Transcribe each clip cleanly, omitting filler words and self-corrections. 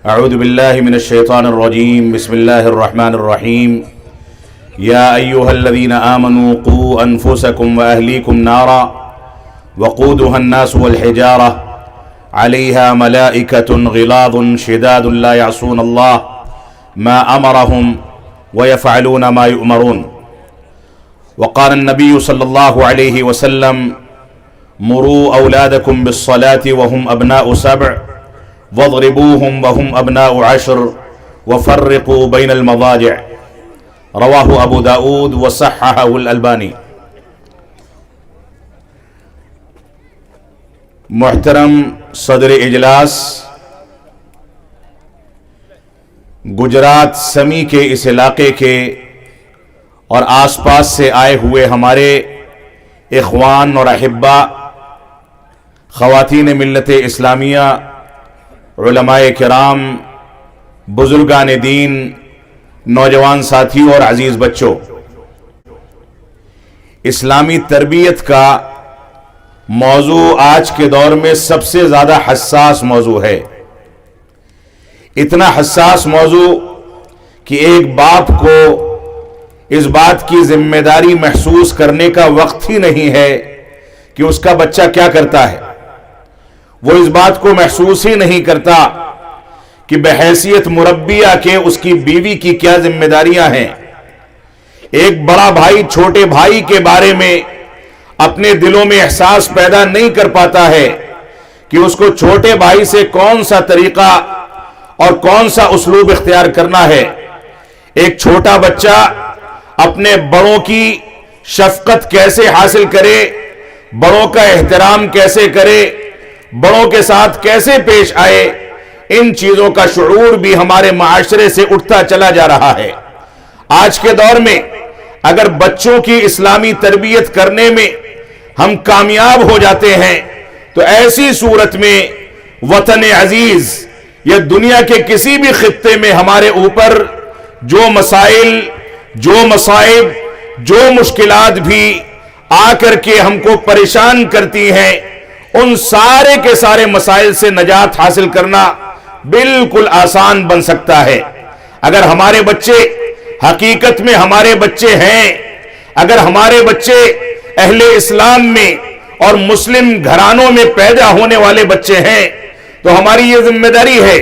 أعوذ بالله من الشيطان الرجيم. بسم الله الرحمن الرحيم. يا أيها الذين آمنوا قوا أنفسكم وأهليكم نارا وقودها الناس والحجارة عليها ملائكة غلاظ شداد لا يعصون الله ما أمرهم ويفعلون ما يؤمرون. وقال النبي صلى الله عليه وسلم: مروا أولادكم بالصلاة وهم أبناء 7 واضربوهم وهم أبناء 10 وفرقوا بين المضاجع. رواہ ابو داود وصححہ الالبانی. محترم صدر اجلاس، گجرات سمی کے اس علاقے کے اور آس پاس سے آئے ہوئے ہمارے اخوان اور احبا، خواتین ملت اسلامیہ، علماء کرام، بزرگان دین، نوجوان ساتھیوں اور عزیز بچوں، اسلامی تربیت کا موضوع آج کے دور میں سب سے زیادہ حساس موضوع ہے. اتنا حساس موضوع کہ ایک باپ کو اس بات کی ذمہ داری محسوس کرنے کا وقت ہی نہیں ہے کہ اس کا بچہ کیا کرتا ہے. وہ اس بات کو محسوس ہی نہیں کرتا کہ بحیثیت مربیہ کے اس کی بیوی کی کیا ذمہ داریاں ہیں. ایک بڑا بھائی چھوٹے بھائی کے بارے میں اپنے دلوں میں احساس پیدا نہیں کر پاتا ہے کہ اس کو چھوٹے بھائی سے کون سا طریقہ اور کون سا اسلوب اختیار کرنا ہے. ایک چھوٹا بچہ اپنے بڑوں کی شفقت کیسے حاصل کرے، بڑوں کا احترام کیسے کرے، بڑوں کے ساتھ کیسے پیش آئے، ان چیزوں کا شعور بھی ہمارے معاشرے سے اٹھتا چلا جا رہا ہے. آج کے دور میں اگر بچوں کی اسلامی تربیت کرنے میں ہم کامیاب ہو جاتے ہیں تو ایسی صورت میں وطن عزیز یا دنیا کے کسی بھی خطے میں ہمارے اوپر جو مسائل، جو مصائب، جو مشکلات بھی آ کر کے ہم کو پریشان کرتی ہیں، ان سارے کے سارے مسائل سے نجات حاصل کرنا بالکل آسان بن سکتا ہے. اگر ہمارے بچے حقیقت میں ہمارے بچے ہیں، اگر ہمارے بچے اہل اسلام میں اور مسلم گھرانوں میں پیدا ہونے والے بچے ہیں تو ہماری یہ ذمہ داری ہے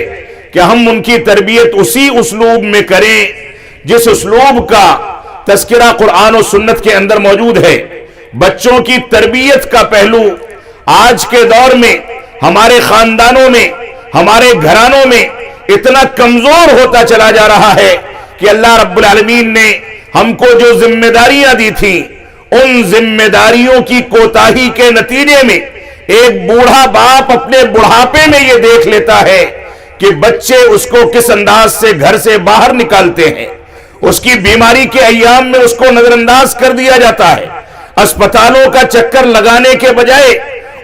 کہ ہم ان کی تربیت اسی اسلوب میں کریں جس اسلوب کا تذکرہ قرآن و سنت کے اندر موجود ہے. بچوں کی تربیت کا پہلو آج کے دور میں ہمارے خاندانوں میں، ہمارے گھرانوں میں اتنا کمزور ہوتا چلا جا رہا ہے کہ اللہ رب العالمین نے ہم کو جو ذمہ داریاں دی تھیں، ان ذمہ داریوں کی کوتاہی کے نتیجے میں ایک بوڑھا باپ اپنے بڑھاپے میں یہ دیکھ لیتا ہے کہ بچے اس کو کس انداز سے گھر سے باہر نکالتے ہیں. اس کی بیماری کے ایام میں اس کو نظر انداز کر دیا جاتا ہے. اسپتالوں کا چکر لگانے کے بجائے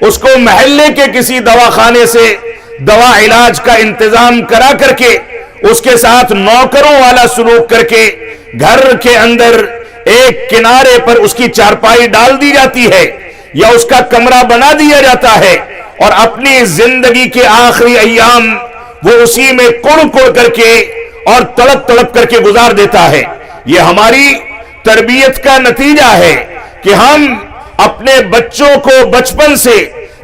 اس کو محلے کے کسی دواخانے سے دوا علاج کا انتظام کرا کر کے اس کے ساتھ نوکروں والا سلوک کر کے گھر کے اندر ایک کنارے پر اس کی چارپائی ڈال دی جاتی ہے یا اس کا کمرہ بنا دیا جاتا ہے اور اپنی زندگی کے آخری ایام وہ اسی میں کڑ کڑ کر کے اور تڑپ تڑپ کر کے گزار دیتا ہے. یہ ہماری تربیت کا نتیجہ ہے کہ ہم اپنے بچوں کو بچپن سے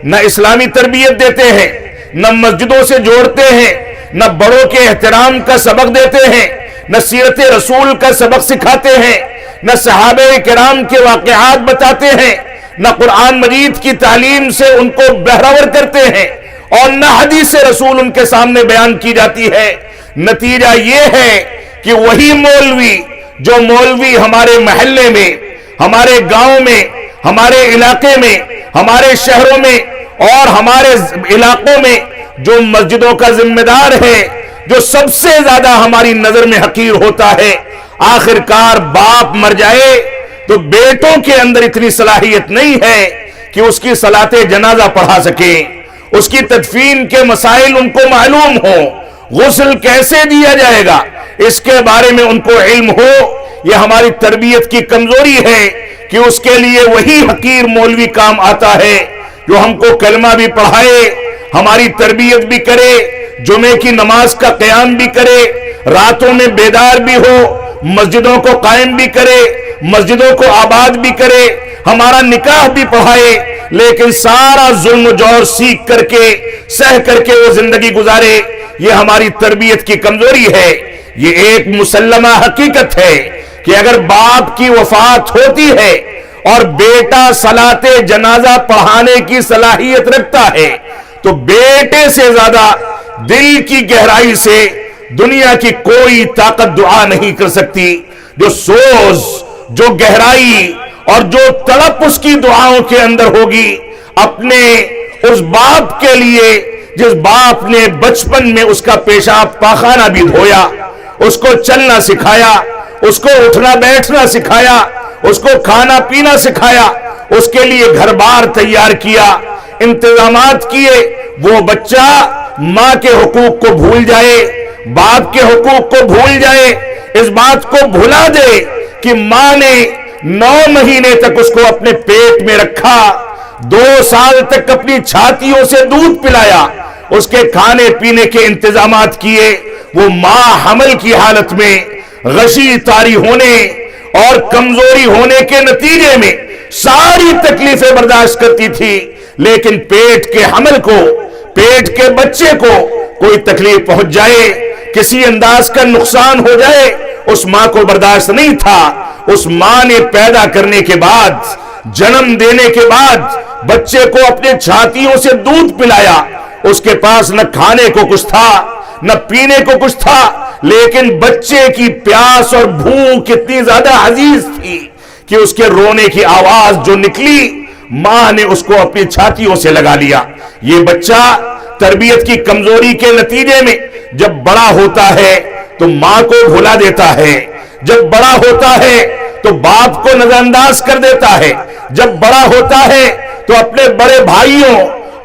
نہ اسلامی تربیت دیتے ہیں، نہ مسجدوں سے جوڑتے ہیں، نہ بڑوں کے احترام کا سبق دیتے ہیں، نہ سیرت رسول کا سبق سکھاتے ہیں، نہ صحابہ کرام کے واقعات بتاتے ہیں، نہ قرآن مجید کی تعلیم سے ان کو بہرور کرتے ہیں اور نہ حدیث رسول ان کے سامنے بیان کی جاتی ہے. نتیجہ یہ ہے کہ وہی مولوی جو مولوی ہمارے محلے میں، ہمارے گاؤں میں، ہمارے علاقے میں، ہمارے شہروں میں اور ہمارے علاقوں میں جو مسجدوں کا ذمہ دار ہے، جو سب سے زیادہ ہماری نظر میں حقیر ہوتا ہے، آخر کار باپ مر جائے تو بیٹوں کے اندر اتنی صلاحیت نہیں ہے کہ اس کی صلاۃ جنازہ پڑھا سکیں، اس کی تدفین کے مسائل ان کو معلوم ہو، غسل کیسے دیا جائے گا اس کے بارے میں ان کو علم ہو. یہ ہماری تربیت کی کمزوری ہے کہ اس کے لیے وہی حقیر مولوی کام آتا ہے جو ہم کو کلمہ بھی پڑھائے، ہماری تربیت بھی کرے، جمعے کی نماز کا قیام بھی کرے، راتوں میں بیدار بھی ہو، مسجدوں کو قائم بھی کرے، مسجدوں کو آباد بھی کرے، ہمارا نکاح بھی پڑھائے، لیکن سارا ظلم و جور سیکھ کر کے سہ کر کے وہ زندگی گزارے، یہ ہماری تربیت کی کمزوری ہے۔ یہ ایک مسلمہ حقیقت ہے کہ اگر باپ کی وفات ہوتی ہے اور بیٹا صلاۃ جنازہ پڑھانے کی صلاحیت رکھتا ہے تو بیٹے سے زیادہ دل کی گہرائی سے دنیا کی کوئی طاقت دعا نہیں کر سکتی۔ جو سوز، جو گہرائی اور جو تڑپ اس کی دعاؤں کے اندر ہوگی اپنے اس باپ کے لیے جس باپ نے بچپن میں اس کا پیشاب پاخانہ بھی دھویا، اس کو چلنا سکھایا، اس کو اٹھنا بیٹھنا سکھایا، اس کو کھانا پینا سکھایا، اس کے لیے گھر بار تیار کیا، انتظامات کیے، وہ بچہ ماں کے حقوق کو بھول جائے، باپ کے حقوق کو بھول جائے، اس بات کو بھلا دے کہ ماں نے 9 مہینے تک اس کو اپنے پیٹ میں رکھا، 2 سال تک اپنی چھاتیوں سے دودھ پلایا، اس کے کھانے پینے کے انتظامات کیے، وہ ماں حمل کی حالت میں غشی طاری ہونے اور کمزوری ہونے کے نتیجے میں ساری تکلیفیں برداشت کرتی تھی، لیکن پیٹ کے حمل کو، پیٹ کے بچے کو کوئی تکلیف پہنچ جائے، کسی انداز کا نقصان ہو جائے، اس ماں کو برداشت نہیں تھا۔ اس ماں نے پیدا کرنے کے بعد، جنم دینے کے بعد بچے کو اپنے چھاتیوں سے دودھ پلایا، اس کے پاس نہ کھانے کو کچھ تھا نہ پینے کو کچھ تھا، لیکن بچے کی پیاس اور بھوک اتنی زیادہ عزیز تھی کہ اس کے رونے کی آواز جو نکلی ماں نے اس کو اپنی چھاتیوں سے لگا لیا۔ یہ بچہ تربیت کی کمزوری کے نتیجے میں جب بڑا ہوتا ہے تو ماں کو بھلا دیتا ہے، جب بڑا ہوتا ہے تو باپ کو نظر انداز کر دیتا ہے، جب بڑا ہوتا ہے تو اپنے بڑے بھائیوں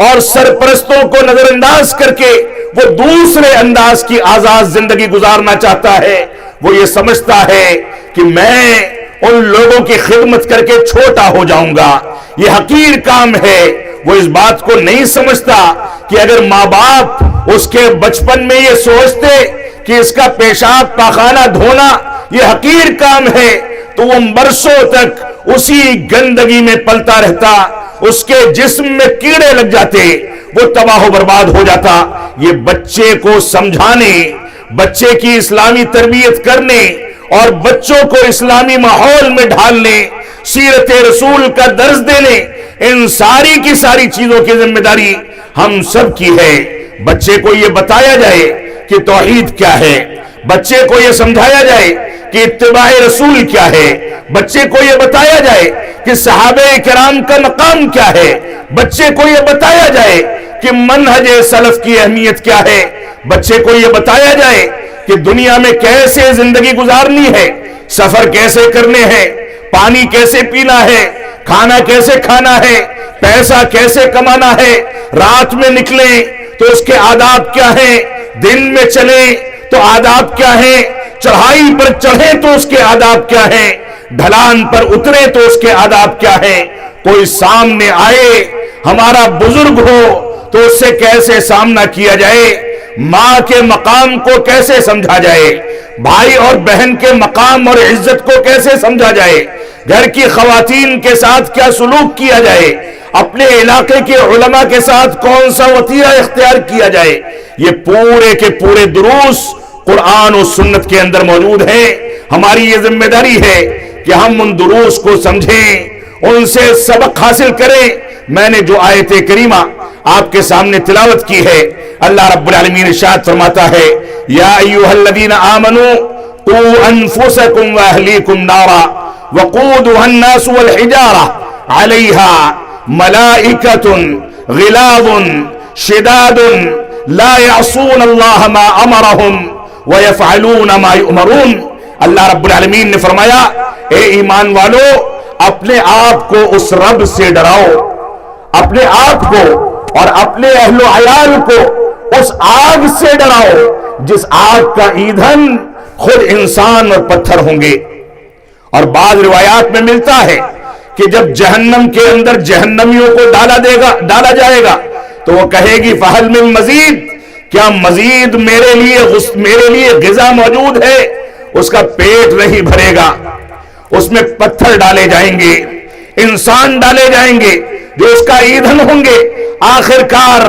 اور سرپرستوں کو نظر انداز کر کے وہ دوسرے انداز کی آزاد زندگی گزارنا چاہتا ہے۔ وہ یہ سمجھتا ہے کہ میں ان لوگوں کی خدمت کر کے چھوٹا ہو جاؤں گا، یہ حقیر کام ہے۔ وہ اس بات کو نہیں سمجھتا کہ اگر ماں باپ اس کے بچپن میں یہ سوچتے کہ اس کا پیشاب پاخانہ دھونا یہ حقیر کام ہے تو وہ برسوں تک اسی گندگی میں پلتا رہتا، اس کے جسم میں کیڑے لگ جاتے، وہ تباہ و برباد ہو جاتا۔ یہ بچے کو سمجھانے، بچے کی اسلامی تربیت کرنے اور بچوں کو اسلامی ماحول میں ڈھالنے، سیرت رسول کا درس دینے، ان ساری کی ساری چیزوں کی ذمہ داری ہم سب کی ہے۔ بچے کو یہ بتایا جائے کہ توحید کیا ہے، بچے کو یہ سمجھایا جائے کہ اتباع رسول کیا ہے، بچے کو یہ بتایا جائے کہ صحابہ کرام کا مقام کیا ہے، بچے کو یہ بتایا جائے کہ منہج سلف کی اہمیت کیا ہے، بچے کو یہ بتایا جائے کہ دنیا میں کیسے زندگی گزارنی ہے، سفر کیسے کرنے ہیں، پانی کیسے پینا ہے، کھانا کیسے کھانا ہے، پیسہ کیسے کمانا ہے، رات میں نکلیں تو اس کے آداب کیا ہیں، دن میں چلیں تو آداب کیا ہیں، چڑھائی پر چڑھیں تو اس کے آداب کیا ہیں، ڈھلان پر اتریں تو اس کے آداب کیا ہیں۔ کوئی سامنے آئے ہمارا بزرگ ہو تو اس سے کیسے سامنا کیا جائے، ماں کے مقام کو کیسے سمجھا جائے، بھائی اور بہن کے مقام اور عزت کو کیسے سمجھا جائے، گھر کی خواتین کے ساتھ کیا سلوک کیا جائے، اپنے علاقے کے علماء کے ساتھ کون سا وتیرہ اختیار کیا جائے، یہ پورے کے پورے دروس قرآن و سنت کے اندر موجود ہیں۔ ہماری یہ ذمہ داری ہے کہ ہم ان دروس کو سمجھیں، ان سے سبق حاصل کریں۔ میں نے جو آیت کریمہ آپ کے سامنے تلاوت کی ہے، اللہ رب العالمین ارشاد فرماتا ہے، یا ایھا الذین آمنوا قوا انفسکم واہلیکم نارا وقودها الناس والحجارہ علیہا ملائکۃ غلاظ شداد لا يعصون اللہ ما امرہم وَيَفْعَلُونَ مَا يُؤْمَرُونَ۔ اللہ رب العالمین نے فرمایا، اے ایمان والو، اپنے آپ کو اس رب سے ڈراؤ، اپنے آپ کو اور اپنے اہل و عیال کو اس آگ سے ڈراؤ جس آگ کا ایندھن خود انسان اور پتھر ہوں گے۔ اور بعض روایات میں ملتا ہے کہ جب جہنم کے اندر جہنمیوں کو ڈالا جائے گا تو وہ کہے گی فہل من مزید، کیا مزید میرے لیے غذا موجود ہے؟ اس کا پیٹ نہیں بھرے گا، اس میں پتھر ڈالے جائیں گے، انسان ڈالے جائیں گے جو اس کا ایندھن ہوں گے، آخر کار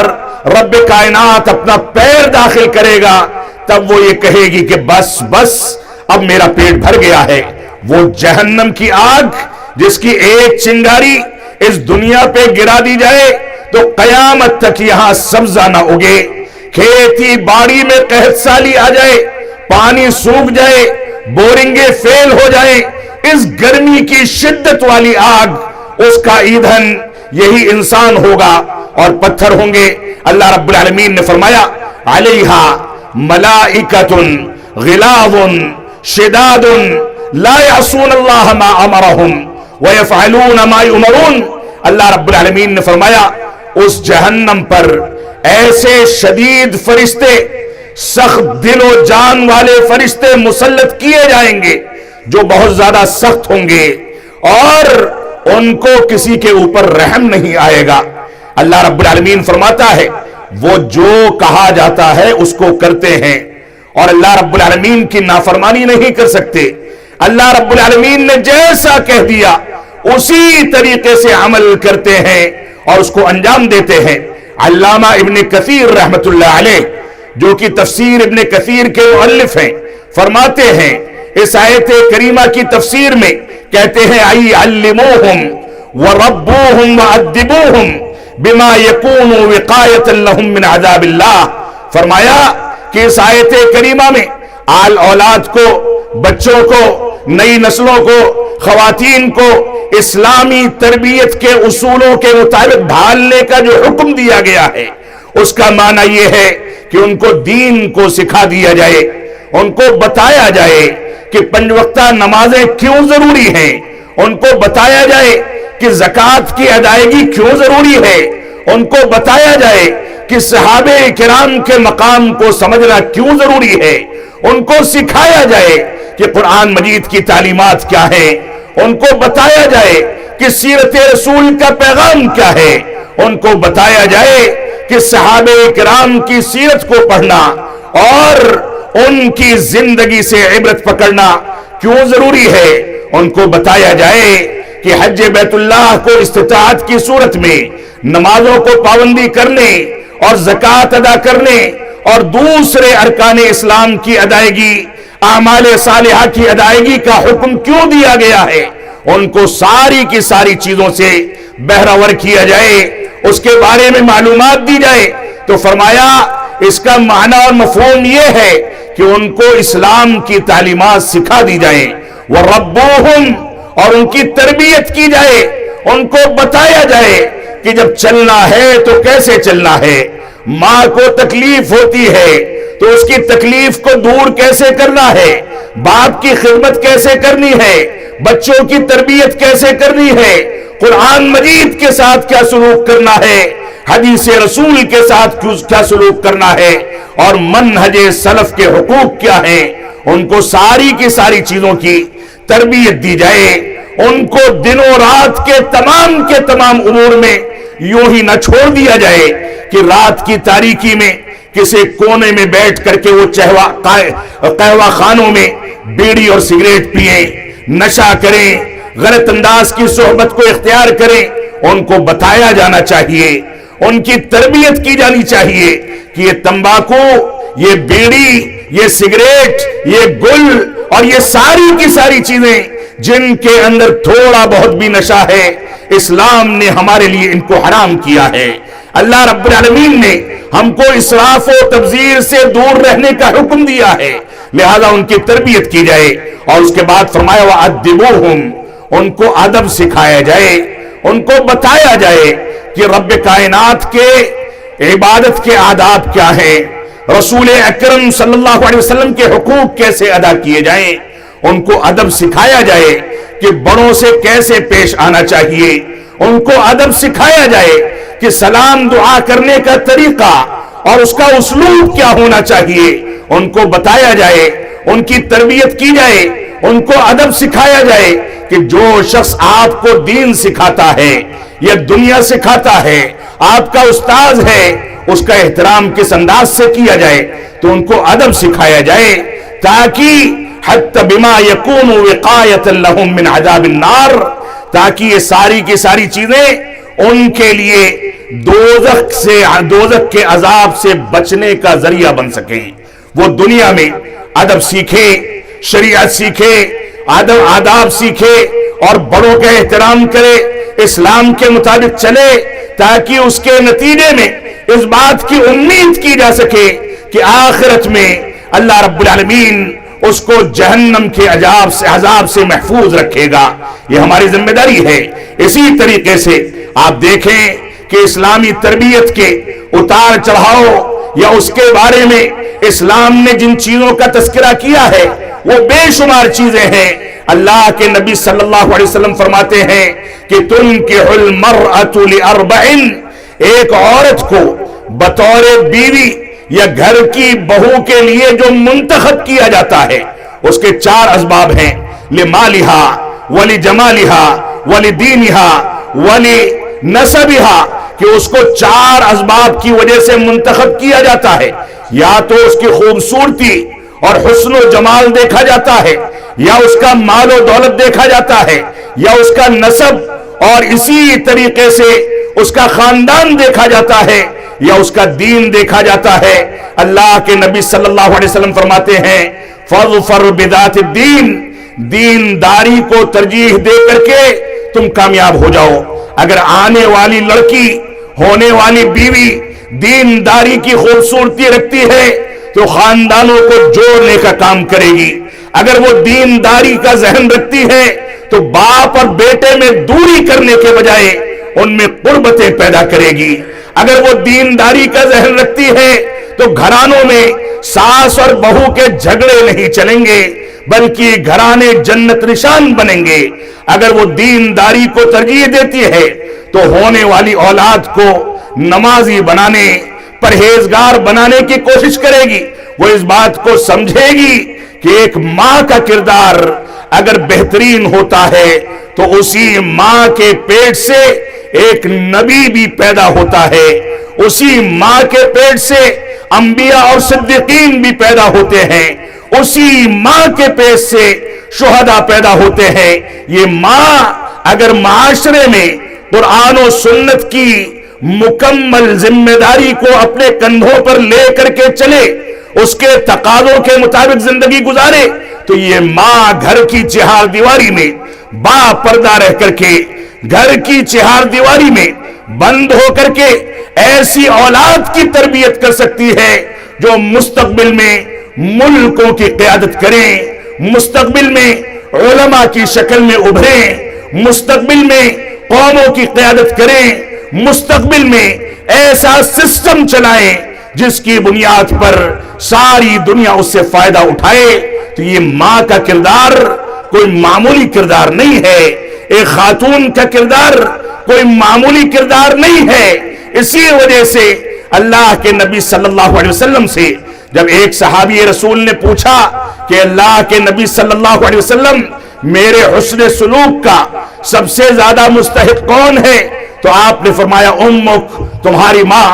رب کائنات اپنا پیر داخل کرے گا، تب وہ یہ کہے گی کہ بس بس اب میرا پیٹ بھر گیا ہے۔ وہ جہنم کی آگ جس کی ایک چنگاری اس دنیا پہ گرا دی جائے تو قیامت تک یہاں سبزہ نہ اگے، کھیتی باڑی میں قحط سالی آ جائے، پانی سوکھ جائے، بورنگیں فیل ہو جائیں، اس گرمی کی شدت والی آگ اس کا ایندھن یہی انسان ہوگا اور پتھر ہوں گے۔ اللہ رب العالمین نے فرمایا علیہا ملائکۃ غلاظ شداد لا یعصون اللہ ما امرہم ویفعلون ما یؤمرون۔ اللہ رب العالمین نے فرمایا اس جہنم پر ایسے شدید فرشتے، سخت دل و جان والے فرشتے مسلط کیے جائیں گے جو بہت زیادہ سخت ہوں گے اور ان کو کسی کے اوپر رحم نہیں آئے گا۔ اللہ رب العالمین فرماتا ہے وہ جو کہا جاتا ہے اس کو کرتے ہیں اور اللہ رب العالمین کی نافرمانی نہیں کر سکتے۔ اللہ رب العالمین نے جیسا کہہ دیا اسی طریقے سے عمل کرتے ہیں اور اس کو انجام دیتے ہیں۔ علامہ ابن کثیر رحمت اللہ علیہ جو کہ تفسیر ابن کثیر کے مؤلف ہیں، فرماتے ہیں اس آیت کریمہ کی تفسیر میں کہتے ہیں ای علموہم وربوہم وعدبوہم بما یکون وقایۃ لہم من عذاب اللہ۔ فرمایا کہ اس آیت کریمہ میں آل اولاد کو، بچوں کو، نئی نسلوں کو، خواتین کو اسلامی تربیت کے اصولوں کے مطابق ڈھالنے کا جو حکم دیا گیا ہے اس کا معنی یہ ہے کہ ان کو دین کو سکھا دیا جائے، ان کو بتایا جائے کہ 5 وقتہ نمازیں کیوں ضروری ہیں، ان کو بتایا جائے کہ زکوٰۃ کی ادائیگی کیوں ضروری ہے، ان کو بتایا جائے کہ صحابہ کرام کے مقام کو سمجھنا کیوں ضروری ہے، ان کو سکھایا جائے کہ قرآن مجید کی تعلیمات کیا ہیں، ان کو بتایا جائے کہ سیرت رسول کا پیغام کیا ہے، ان کو بتایا جائے کہ صحابہ کرام کی سیرت کو پڑھنا اور ان کی زندگی سے عبرت پکڑنا کیوں ضروری ہے، ان کو بتایا جائے کہ حج بیت اللہ کو استطاعت کی صورت میں نمازوں کو پابندی کرنے اور زکوٰۃ ادا کرنے اور دوسرے ارکان اسلام کی ادائیگی، اعمال صالحہ کی ادائیگی کا حکم کیوں دیا گیا ہے، ان کو ساری کی ساری چیزوں سے بہرور کیا جائے، اس کے بارے میں معلومات دی جائے۔ تو فرمایا اس کا معنی اور مفہوم یہ ہے کہ ان کو اسلام کی تعلیمات سکھا دی جائیں، وَرَبُّوهُمْ اور ان کی تربیت کی جائے، ان کو بتایا جائے کہ جب چلنا ہے تو کیسے چلنا ہے، ماں کو تکلیف ہوتی ہے تو اس کی تکلیف کو دور کیسے کرنا ہے، باپ کی خدمت کیسے کرنی ہے، بچوں کی تربیت کیسے کرنی ہے، قرآن مجید کے ساتھ کیا سلوک کرنا ہے، حدیث رسول کے ساتھ کیا سلوک کرنا ہے اور منہج سلف کے حقوق کیا ہیں، ان کو ساری کی ساری چیزوں کی تربیت دی جائے، ان کو دن و رات کے تمام امور میں یوں ہی نہ چھوڑ دیا جائے کہ رات کی تاریکی میں کسی کونے میں بیٹھ کر کے وہ قہوہ خانوں میں بیڑی اور سگریٹ پیئیں، نشہ کریں، غلط انداز کی صحبت کو اختیار کریں۔ ان کو بتایا جانا چاہیے، ان کی تربیت کی جانی چاہیے کہ یہ تمباکو، یہ بیڑی، یہ سگریٹ، یہ گل اور یہ ساری کی ساری چیزیں جن کے اندر تھوڑا بہت بھی نشہ ہے، اسلام نے ہمارے لیے ان کو حرام کیا ہے۔ اللہ رب العالمین نے ہم کو اسراف و تبذیر سے دور رہنے کا حکم دیا ہے، لہذا ان کی تربیت کی جائے۔ اور اس کے بعد فرمایا وَأَدِّبُوهُمْ ان کو ادب سکھایا جائے، ان کو بتایا جائے کہ رب کائنات کے عبادت کے آداب کیا ہیں، رسول اکرم صلی اللہ علیہ وسلم کے حقوق کیسے ادا کیے جائیں، ان کو ادب سکھایا جائے کہ بڑوں سے کیسے پیش آنا چاہیے، ان کو ادب سکھایا جائے کہ سلام دعا کرنے کا طریقہ اور اس کا اسلوب کیا ہونا چاہیے، ان کو بتایا جائے، ان کی تربیت کی جائے، ان کو ادب سکھایا جائے کہ جو شخص آپ کو دین سکھاتا ہے، یہ دنیا سکھاتا ہے، آپ کا استاذ ہے، اس کا احترام کس انداز سے کیا جائے، تو ان کو ادب سکھایا جائے، تاکہ حتی بما یکون وقایۃ لہم من عذاب النار، تاکہ یہ ساری کی ساری چیزیں ان کے لیے دوزخ کے عذاب سے بچنے کا ذریعہ بن سکیں۔ وہ دنیا میں ادب سیکھے، شریعت سیکھے، آداب سیکھے اور بڑوں کا احترام کرے، اسلام کے مطابق چلے، تاکہ اس کے نتیجے میں اس بات کی امید کی جا سکے کہ آخرت میں اللہ رب العالمین اس کو جہنم کے عذاب سے محفوظ رکھے گا۔ یہ ہماری ذمہ داری ہے۔ اسی طریقے سے آپ دیکھیں کہ اسلامی تربیت کے اتار چڑھاؤ یا اس کے بارے میں اسلام نے جن چیزوں کا تذکرہ کیا ہے وہ بے شمار چیزیں ہیں۔ اللہ کے نبی صلی اللہ علیہ وسلم فرماتے ہیں کہ تنکح المرأة لأربع، ایک عورت کو بطور بیوی یا گھر کی بہو کے لیے جو منتخب کیا جاتا ہے اس کے 4 اسباب ہیں، لمالہا ولجمالہا ولدینہا ولنسبہا، کہ اس کو 4 اسباب کی وجہ سے منتخب کیا جاتا ہے۔ یا تو اس کی خوبصورتی اور حسن و جمال دیکھا جاتا ہے، یا اس کا مال و دولت دیکھا جاتا ہے، یا اس کا نسب اور اسی طریقے سے اس کا خاندان دیکھا جاتا ہے، یا اس کا دین دیکھا جاتا ہے۔ اللہ کے نبی صلی اللہ علیہ وسلم فرماتے ہیں فَاظْفَرْ بِذَاتِ الدِّينِ، دینداری کو ترجیح دے کر کے تم کامیاب ہو جاؤ۔ اگر آنے والی لڑکی، ہونے والی بیوی دینداری کی خوبصورتی رکھتی ہے تو خاندانوں کو جوڑنے کا کام کرے گی۔ اگر وہ دینداری کا ذہن رکھتی ہے تو باپ اور بیٹے میں دوری کرنے کے بجائے ان میں قربتیں پیدا کرے گی۔ اگر وہ دینداری کا ذہن رکھتی ہے تو گھرانوں میں ساس اور بہو کے جھگڑے نہیں چلیں گے بلکہ گھرانے جنت نشان بنیں گے۔ اگر وہ دینداری کو ترجیح دیتی ہے تو ہونے والی اولاد کو نمازی بنانے، پرہیزگار بنانے کی کوشش کرے گی۔ وہ اس بات کو سمجھے گی کہ ایک ماں کا کردار اگر بہترین ہوتا ہے تو اسی ماں کے پیٹ سے ایک نبی بھی پیدا ہوتا ہے، اسی ماں کے پیٹ سے انبیاء اور صدیقین بھی پیدا ہوتے ہیں، اسی ماں کے پیٹ سے شہداء پیدا ہوتے ہیں۔ یہ ماں اگر معاشرے میں قرآن و سنت کی مکمل ذمہ داری کو اپنے کندھوں پر لے کر کے چلے، اس کے تقاضوں کے مطابق زندگی گزارے، تو یہ ماں گھر کی چہار دیواری میں با پردہ رہ کر کے، گھر کی چہار دیواری میں بند ہو کر کے ایسی اولاد کی تربیت کر سکتی ہے جو مستقبل میں ملکوں کی قیادت کریں، مستقبل میں علماء کی شکل میں ابھریں، مستقبل میں قوموں کی قیادت کریں، مستقبل میں ایسا سسٹم چلائیں جس کی بنیاد پر ساری دنیا اس سے فائدہ اٹھائے۔ تو یہ ماں کا کردار کوئی معمولی کردار نہیں ہے، ایک خاتون کا کردار کوئی معمولی کردار نہیں ہے۔ اسی وجہ سے اللہ کے نبی صلی اللہ علیہ وسلم سے جب ایک صحابی رسول نے پوچھا کہ اللہ کے نبی صلی اللہ علیہ وسلم میرے حسن سلوک کا سب سے زیادہ مستحق کون ہے، تو آپ نے فرمایا امک، تمہاری ماں۔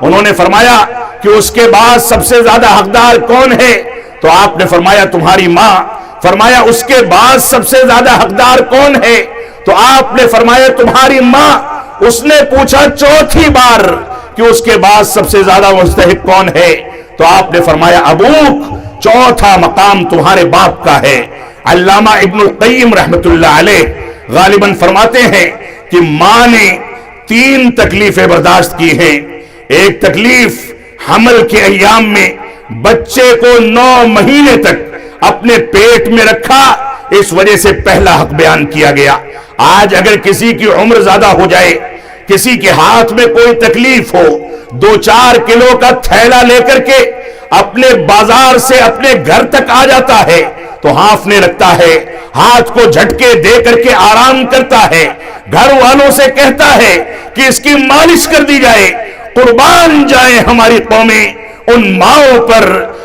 انہوں نے فرمایا کہ اس کے بعد سب سے زیادہ حقدار کون ہے، تو آپ نے فرمایا تمہاری ماں۔ فرمایا اس کے بعد سب سے زیادہ حقدار کون ہے، تو آپ نے فرمایا تمہاری ماں۔ اس نے پوچھا چوتھی بار کہ اس کے بعد سب سے زیادہ مستحق کون ہے، تو آپ نے فرمایا ابوک، چوتھا مقام تمہارے باپ کا ہے۔ علامہ ابن القیم رحمت اللہ علیہ غالباً فرماتے ہیں کہ ماں نے 3 تکلیفیں برداشت کی ہیں۔ ایک تکلیف حمل کے ایام میں بچے کو 9 مہینے تک اپنے پیٹ میں رکھا، اس وجہ سے پہلا حق بیان کیا گیا۔ آج اگر کسی کی عمر زیادہ ہو جائے، کسی کے ہاتھ میں کوئی تکلیف ہو، 2-4 کلو کا تھیلا لے کر کے اپنے بازار سے اپنے گھر تک آ جاتا ہے تو ہانفنے لگتا ہے، ہاتھ کو جھٹکے دے کر کے آرام کرتا ہے، گھر والوں سے کہتا ہے کہ اس کی مالش کر دی جائے۔ قربان جائیں ہماری قومیں ان ماؤں پر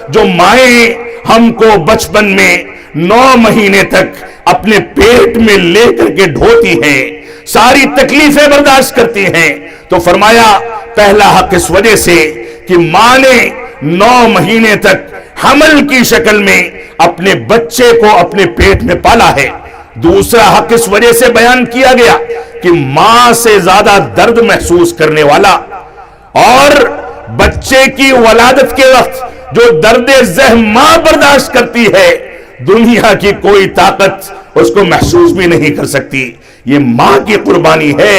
جو مائیں ہم کو بچپن میں 9 مہینے تک اپنے پیٹ میں لے کر کے ڈھوتی ہیں، ساری تکلیفیں برداشت کرتی ہیں، تو فرمایا پہلا حق اس وجہ سے کہ ماں نے 9 مہینے تک حمل کی شکل میں اپنے بچے کو اپنے پیٹ میں پالا ہے۔ دوسرا حق اس وجہ سے بیان کیا گیا کہ ماں سے زیادہ درد محسوس کرنے والا اور بچے کی ولادت کے وقت جو درد ذہن ماں برداشت کرتی ہے، دنیا کی کوئی طاقت اس کو محسوس بھی نہیں کر سکتی۔ یہ ماں کی قربانی ہے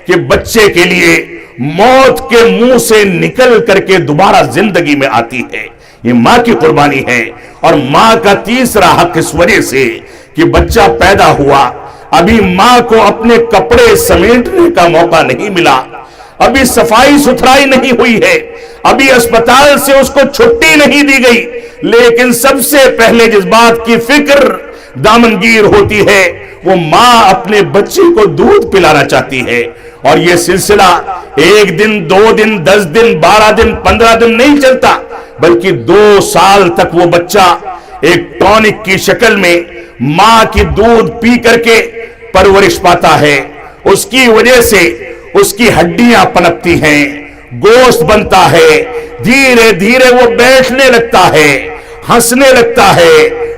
کہ بچے کے لیے موت کے منہ سے نکل کر کے دوبارہ زندگی میں آتی ہے، یہ ماں کی قربانی ہے۔ اور ماں کا تیسرا حق اس وجہ سے کہ بچہ پیدا ہوا، ابھی ماں کو اپنے کپڑے سمیٹنے کا موقع نہیں ملا، ابھی صفائی ستھرائی نہیں ہوئی ہے، ابھی اسپتال سے اس کو چھٹی نہیں دی گئی، لیکن سب سے پہلے جس بات کی فکر دامنگیر ہوتی ہے وہ ماں اپنے بچے کو دودھ پلانا چاہتی ہے۔ اور یہ سلسلہ 1 دن 2 دن 10 دن 12 دن 15 دن نہیں چلتا، بلکہ 2 سال تک وہ بچہ ایک ٹونک کی شکل میں ماں کی دودھ پی کر کے پرورش پاتا ہے۔ اس کی وجہ سے اس کی ہڈیاں پنپتی ہیں، گوشت بنتا ہے، دھیرے دھیرے وہ بیٹھنے لگتا ہے، ہنسنے لگتا ہے،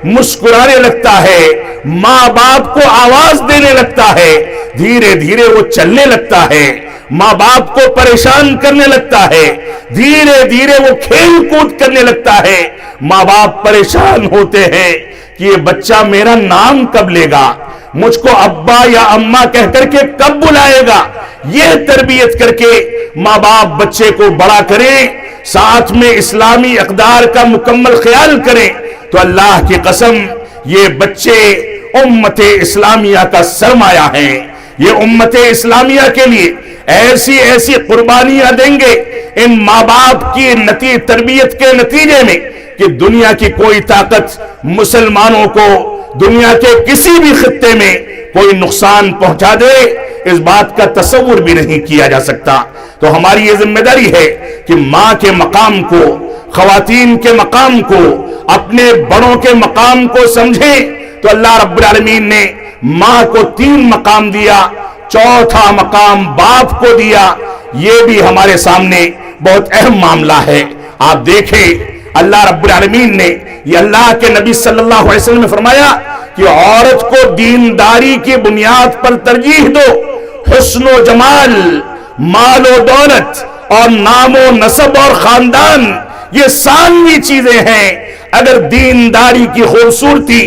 مسکرانے لگتا ہے، ماں باپ کو آواز دینے لگتا ہے، دھیرے دھیرے وہ چلنے لگتا ہے، ماں باپ کو پریشان کرنے لگتا ہے، دھیرے دھیرے وہ کھیل کود کرنے لگتا ہے۔ ماں باپ پریشان ہوتے ہیں کہ یہ بچہ میرا نام کب لے گا، مجھ کو ابا یا اماں کہہ کر کے کب بلائے گا۔ یہ تربیت کر کے ماں باپ بچے کو بڑا کریں، ساتھ میں اسلامی اقدار کا مکمل خیال کریں، تو اللہ کی قسم یہ بچے امت اسلامیہ کا سرمایہ ہیں۔ یہ امت اسلامیہ کے لیے ایسی ایسی قربانیاں دیں گے ان ماں باپ کی تربیت کے نتیجے میں کہ دنیا کی کوئی طاقت مسلمانوں کو دنیا کے کسی بھی خطے میں کوئی نقصان پہنچا دے، اس بات کا تصور بھی نہیں کیا جا سکتا۔ تو ہماری یہ ذمہ داری ہے کہ ماں کے مقام کو، خواتین کے مقام کو، اپنے بڑوں کے مقام کو سمجھیں۔ تو اللہ رب العالمین نے ماں کو 3 مقام دیا، چوتھا مقام باپ کو دیا۔ یہ بھی ہمارے سامنے بہت اہم معاملہ ہے۔ آپ دیکھیں اللہ رب العالمین نے، یہ اللہ کے نبی صلی اللہ علیہ وسلم نے فرمایا کہ عورت کو دینداری کی بنیاد پر ترجیح دو، حسن و جمال، مال و دولت اور نام و نسب اور خاندان یہ ثانوی چیزیں ہیں۔ اگر دینداری کی خوبصورتی،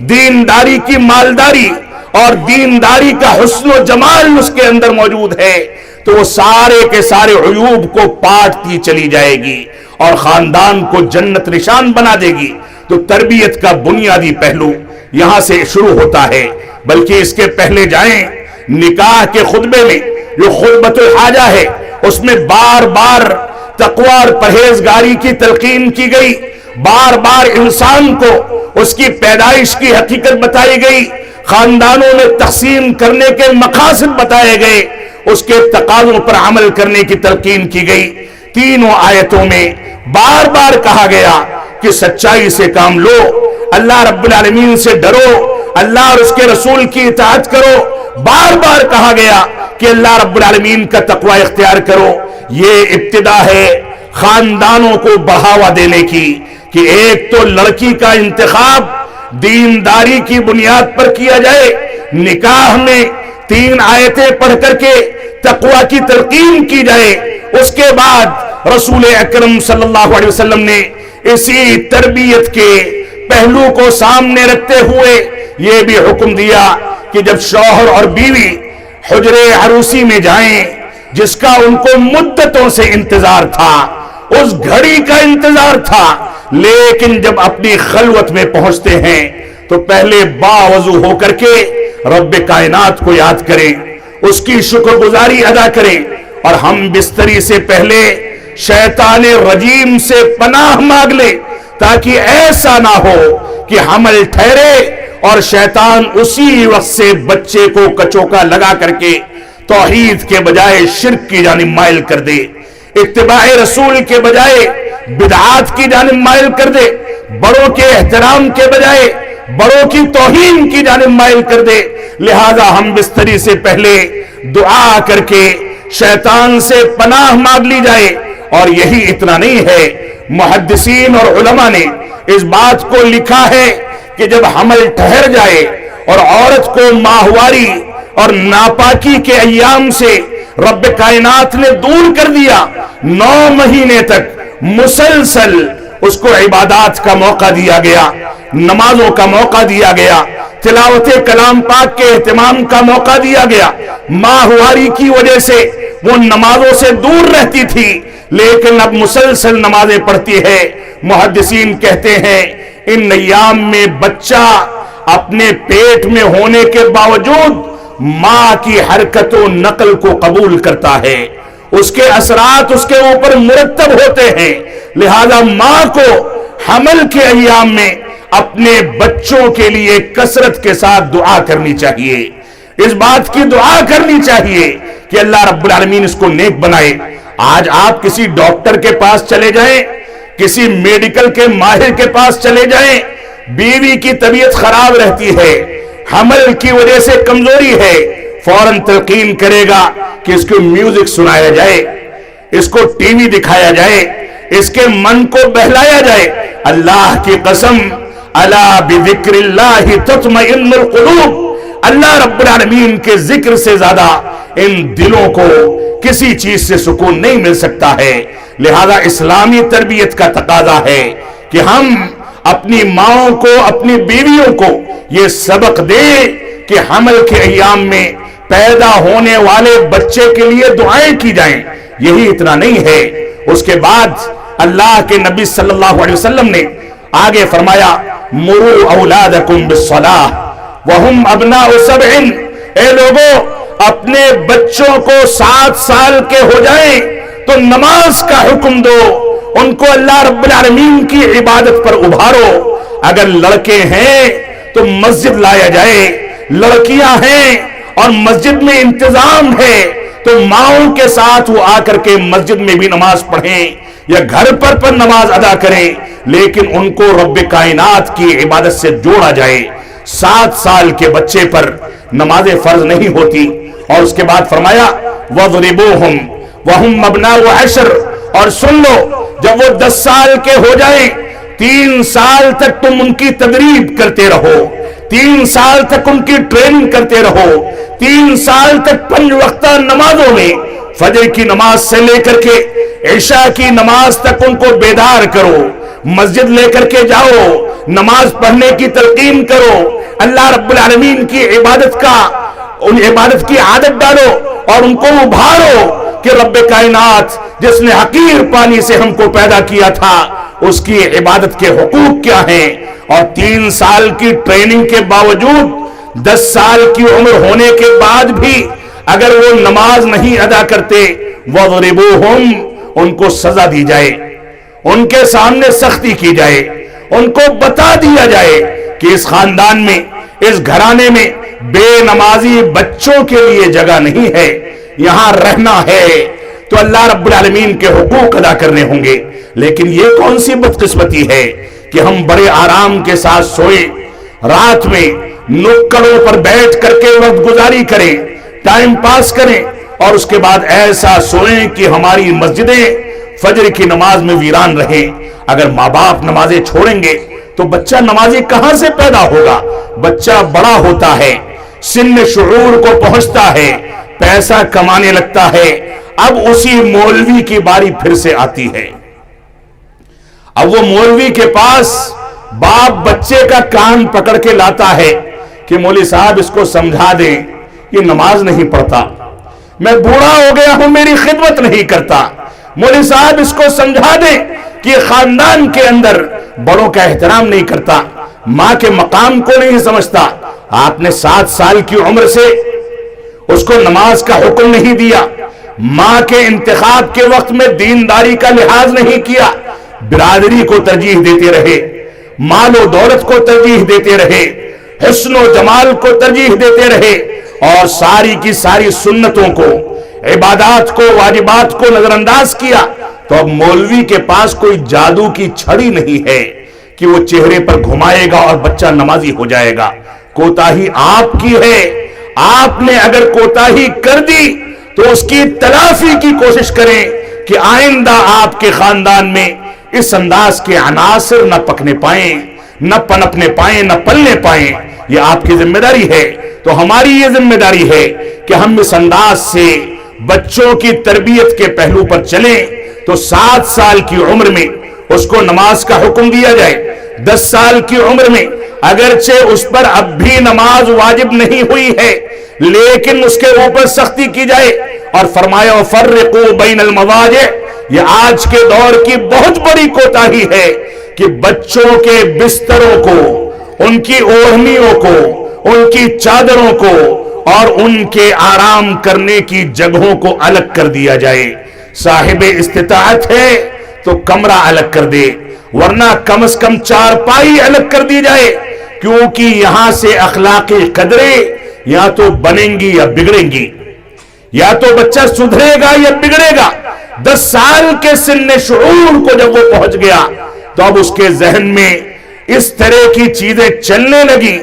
دینداری کی مالداری اور دینداری کا حسن و جمال اس کے اندر موجود ہے تو وہ سارے کے سارے عیوب کو پاٹتی چلی جائے گی اور خاندان کو جنت نشان بنا دے گی۔ تو تربیت کا بنیادی پہلو یہاں سے شروع ہوتا ہے، بلکہ اس کے پہلے جائیں نکاح کے خطبے میں جو خطبۃ الحاجہ ہے اس میں بار بار تقوی اور پرہیزگاری کی تلقین کی گئی، بار بار انسان کو اس کی پیدائش کی حقیقت بتائی گئی، خاندانوں میں تقسیم کرنے کے مقاصد بتائے گئے، اس کے تقاضوں پر عمل کرنے کی تلقین کی گئی۔ تینوں آیتوں میں بار بار کہا گیا کہ سچائی سے کام لو، اللہ رب العالمین سے ڈرو، اللہ اور اس کے رسول کی اطاعت کرو۔ بار بار کہا گیا کہ اللہ رب العالمین کا تقوی اختیار کرو۔ یہ ابتدا ہے خاندانوں کو بڑھاوا دینے کی کہ ایک تو لڑکی کا انتخاب دینداری کی بنیاد پر کیا جائے، نکاح میں 3 آیتیں پڑھ کر کے تقوی کی تلقین کی جائے، اس کے بعد رسول اکرم صلی اللہ علیہ وسلم نے اسی تربیت کے پہلو کو سامنے رکھتے ہوئے یہ بھی حکم دیا کہ جب شوہر اور بیوی حجرے عروسی میں جائیں، جس کا ان کو مدتوں سے انتظار تھا، اس گھڑی کا انتظار تھا، لیکن جب اپنی خلوت میں پہنچتے ہیں تو پہلے باوضو ہو کر کے رب کائنات کو یاد کریں، اس کی شکر گزاری ادا کریں، اور ہم بستری سے پہلے شیطان رجیم سے پناہ مانگ لیں تاکہ ایسا نہ ہو کہ حمل ٹھہرے اور شیطان اسی وقت سے بچے کو کچوکا لگا کر کے توحید کے بجائے شرک کی جانب مائل کر دے، اتباع رسول کے بجائے بدعات کی جانب مائل کر دے، بڑوں کے احترام کے بجائے بڑوں کی توہین کی جانب مائل کر دے. لہذا ہم بستری سے پہلے دعا کر کے شیطان سے پناہ مانگ لی جائے. اور یہی اتنا نہیں ہے، محدثین اور علماء نے اس بات کو لکھا ہے کہ جب حمل ٹھہر جائے اور عورت کو ماہواری اور ناپاکی کے ایام سے رب کائنات نے دور کر دیا، 9 مہینے تک مسلسل اس کو عبادات کا موقع دیا گیا، نمازوں کا موقع دیا گیا، تلاوت کلام پاک کے اہتمام کا موقع دیا گیا. ماہواری کی وجہ سے وہ نمازوں سے دور رہتی تھی، لیکن اب مسلسل نمازیں پڑھتی ہے. محدثین کہتے ہیں ان ایام میں بچہ اپنے پیٹ میں ہونے کے باوجود ماں کی حرکت و نقل کو قبول کرتا ہے، اس کے اثرات اس کے اوپر مرتب ہوتے ہیں. لہذا ماں کو حمل کے ایام میں اپنے بچوں کے لیے کثرت کے ساتھ دعا کرنی چاہیے. اس بات کی دعا کرنی چاہیے کہ اللہ رب العالمین اس کو نیک بنائے. آج آپ کسی ڈاکٹر کے پاس چلے جائیں، کسی میڈیکل کے ماہر کے پاس چلے جائیں، بیوی کی طبیعت خراب رہتی ہے، حمل کی وجہ سے کمزوری ہے، فوراً تلقین کرے گا کہ اس کو میوزک سنایا جائے، اس کو ٹی وی دکھایا جائے، اس کے من کو بہلایا جائے. اللہ کی قسم، الا بذکر اللہ تطمئن القلوب، اللہ رب العالمین کے ذکر سے زیادہ ان دلوں کو کسی چیز سے سکون نہیں مل سکتا ہے. لہذا اسلامی تربیت کا تقاضا ہے کہ ہم اپنی ماؤں کو، اپنی بیویوں کو یہ سبق دیں کہ حمل کے ایام میں پیدا ہونے والے بچے کے لیے دعائیں کی جائیں. یہی اتنا نہیں ہے، اس کے بعد اللہ کے نبی صلی اللہ علیہ وسلم نے آگے فرمایا مروا اولادکم بالصلاۃ وہم ابناء 7. اے لوگوں، اپنے بچوں کو 7 سال کے ہو جائیں تو نماز کا حکم دو، ان کو اللہ رب العالمین کی عبادت پر ابھارو. اگر لڑکے ہیں تو مسجد لایا جائے، لڑکیاں ہیں اور مسجد میں انتظام ہے تو ماؤں کے ساتھ وہ آ کر کے مسجد میں بھی نماز پڑھیں یا گھر پر نماز ادا کریں، لیکن ان کو رب کائنات کی عبادت سے جوڑا جائے. 7 سال کے بچے پر نماز فرض نہیں ہوتی. اور اس کے بعد فرمایا وَضْرِبُوهُمْ وَهُمْ أَبْنَاءُ 10. اور سن لو، جب وہ 10 سال کے ہو جائیں 3 سال تک تم ان کی تدریب کرتے رہو، 3 سال تک ان کی ٹریننگ کرتے رہو، 3 سال تک 5 وقتہ نمازوں میں فجر کی نماز سے لے کر کے عشاء کی نماز تک ان کو بیدار کرو، مسجد لے کر کے جاؤ، نماز پڑھنے کی تلقین کرو، اللہ رب العالمین کی عبادت کی عادت ڈالو اور ان کو ابھارو کہ رب کائنات جس نے حقیر پانی سے ہم کو پیدا کیا تھا اس کی عبادت کے حقوق کیا ہیں. اور 3 سال کی ٹریننگ کے باوجود 10 سال کی عمر ہونے کے بعد بھی اگر وہ نماز نہیں ادا کرتے وَضْرِبُوهُمْ، ان کو سزا دی جائے، ان کے سامنے سختی کی جائے، ان کو بتا دیا جائے کہ اس خاندان میں، اس گھرانے میں بے نمازی بچوں کے لیے جگہ نہیں ہے، یہاں رہنا ہے تو اللہ رب العالمین کے حقوق ادا کرنے ہوں گے. لیکن یہ کون سی بدقسمتی ہے کہ ہم بڑے آرام کے ساتھ سوئیں، رات میں نکڑوں پر بیٹھ کر کے وقت گزاری کریں، ٹائم پاس کریں، اور اس کے بعد ایسا سوئیں کہ ہماری مسجدیں فجر کی نماز میں ویران رہیں. اگر ماں باپ نمازیں چھوڑیں گے تو بچہ نمازی کہاں سے پیدا ہوگا؟ بچہ بڑا ہوتا ہے، سن شعور کو پہنچتا ہے، پیسہ کمانے لگتا ہے. اب اسی مولوی کی باری پھر سے آتی ہے. اب وہ مولوی کے پاس باپ بچے کا کان پکڑ کے لاتا ہے کہ مولوی صاحب اس کو سمجھا دیں، یہ نماز نہیں پڑھتا، میں بوڑھا ہو گیا ہوں، میری خدمت نہیں کرتا. مولوی صاحب اس کو سمجھا دیں کہ خاندان کے اندر بڑوں کا احترام نہیں کرتا، ماں کے مقام کو نہیں سمجھتا. آپ نے 7 سال کی عمر سے اس کو نماز کا حکم نہیں دیا، ماں کے انتخاب کے وقت میں دینداری کا لحاظ نہیں کیا، برادری کو ترجیح دیتے رہے، مال و دولت کو ترجیح دیتے رہے، حسن و جمال کو ترجیح دیتے رہے، اور ساری کی ساری سنتوں کو، عبادات کو، واجبات کو نظر انداز کیا. تو اب مولوی کے پاس کوئی جادو کی چھڑی نہیں ہے کہ وہ چہرے پر گھمائے گا اور بچہ نمازی ہو جائے گا. کوتاہی آپ کی ہے. آپ نے اگر کوتاہی کر دی تو اس کی تلافی کی کوشش کریں کہ آئندہ آپ کے خاندان میں اس انداز کے عناصر نہ پکنے پائیں، نہ پنپنے پائیں، نہ پلنے پائیں. یہ آپ کی ذمہ داری ہے. تو ہماری یہ ذمہ داری ہے کہ ہم اس انداز سے بچوں کی تربیت کے پہلو پر چلیں. تو 7 سال کی عمر میں اس کو نماز کا حکم دیا جائے. 10 سال کی عمر میں اگرچہ اس پر اب بھی نماز واجب نہیں ہوئی ہے لیکن اس کے اوپر سختی کی جائے اور فرمایا وَفَرِّقُوا بَيْنَ الْمَضَاجِعِ. یہ آج کے دور کی بہت بڑی کوتاہی ہے کہ بچوں کے بستروں کو، ان کی اوڑھنیوں کو، ان کی چادروں کو اور ان کے آرام کرنے کی جگہوں کو الگ کر دیا جائے. صاحب استطاعت ہے تو کمرہ الگ کر دے، ورنہ کم از کم چارپائی الگ کر دی جائے، کیونکہ یہاں سے اخلاقی قدریں یا تو بنیں گی یا بگڑیں گی. یا تو بچہ سدھرے گا یا بگڑے گا. 10 سال کے سن شعور کو جب وہ پہنچ گیا تو اب اس کے ذہن میں اس طرح کی چیزیں چلنے لگی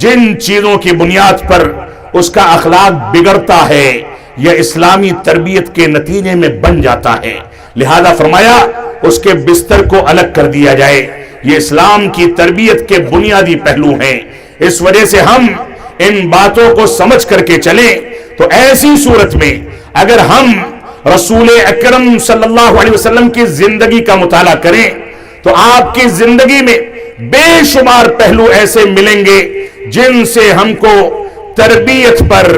جن چیزوں کی بنیاد پر اس کا اخلاق بگڑتا ہے یا اسلامی تربیت کے نتیجے میں بن جاتا ہے. لہذا فرمایا اس کے بستر کو الگ کر دیا جائے. یہ اسلام کی تربیت کے بنیادی پہلو ہیں. اس وجہ سے ہم ان باتوں کو سمجھ کر کے چلیں تو ایسی صورت میں اگر ہم رسول اکرم صلی اللہ علیہ وسلم کی زندگی کا مطالعہ کریں تو آپ کی زندگی میں بے شمار پہلو ایسے ملیں گے جن سے ہم کو تربیت پر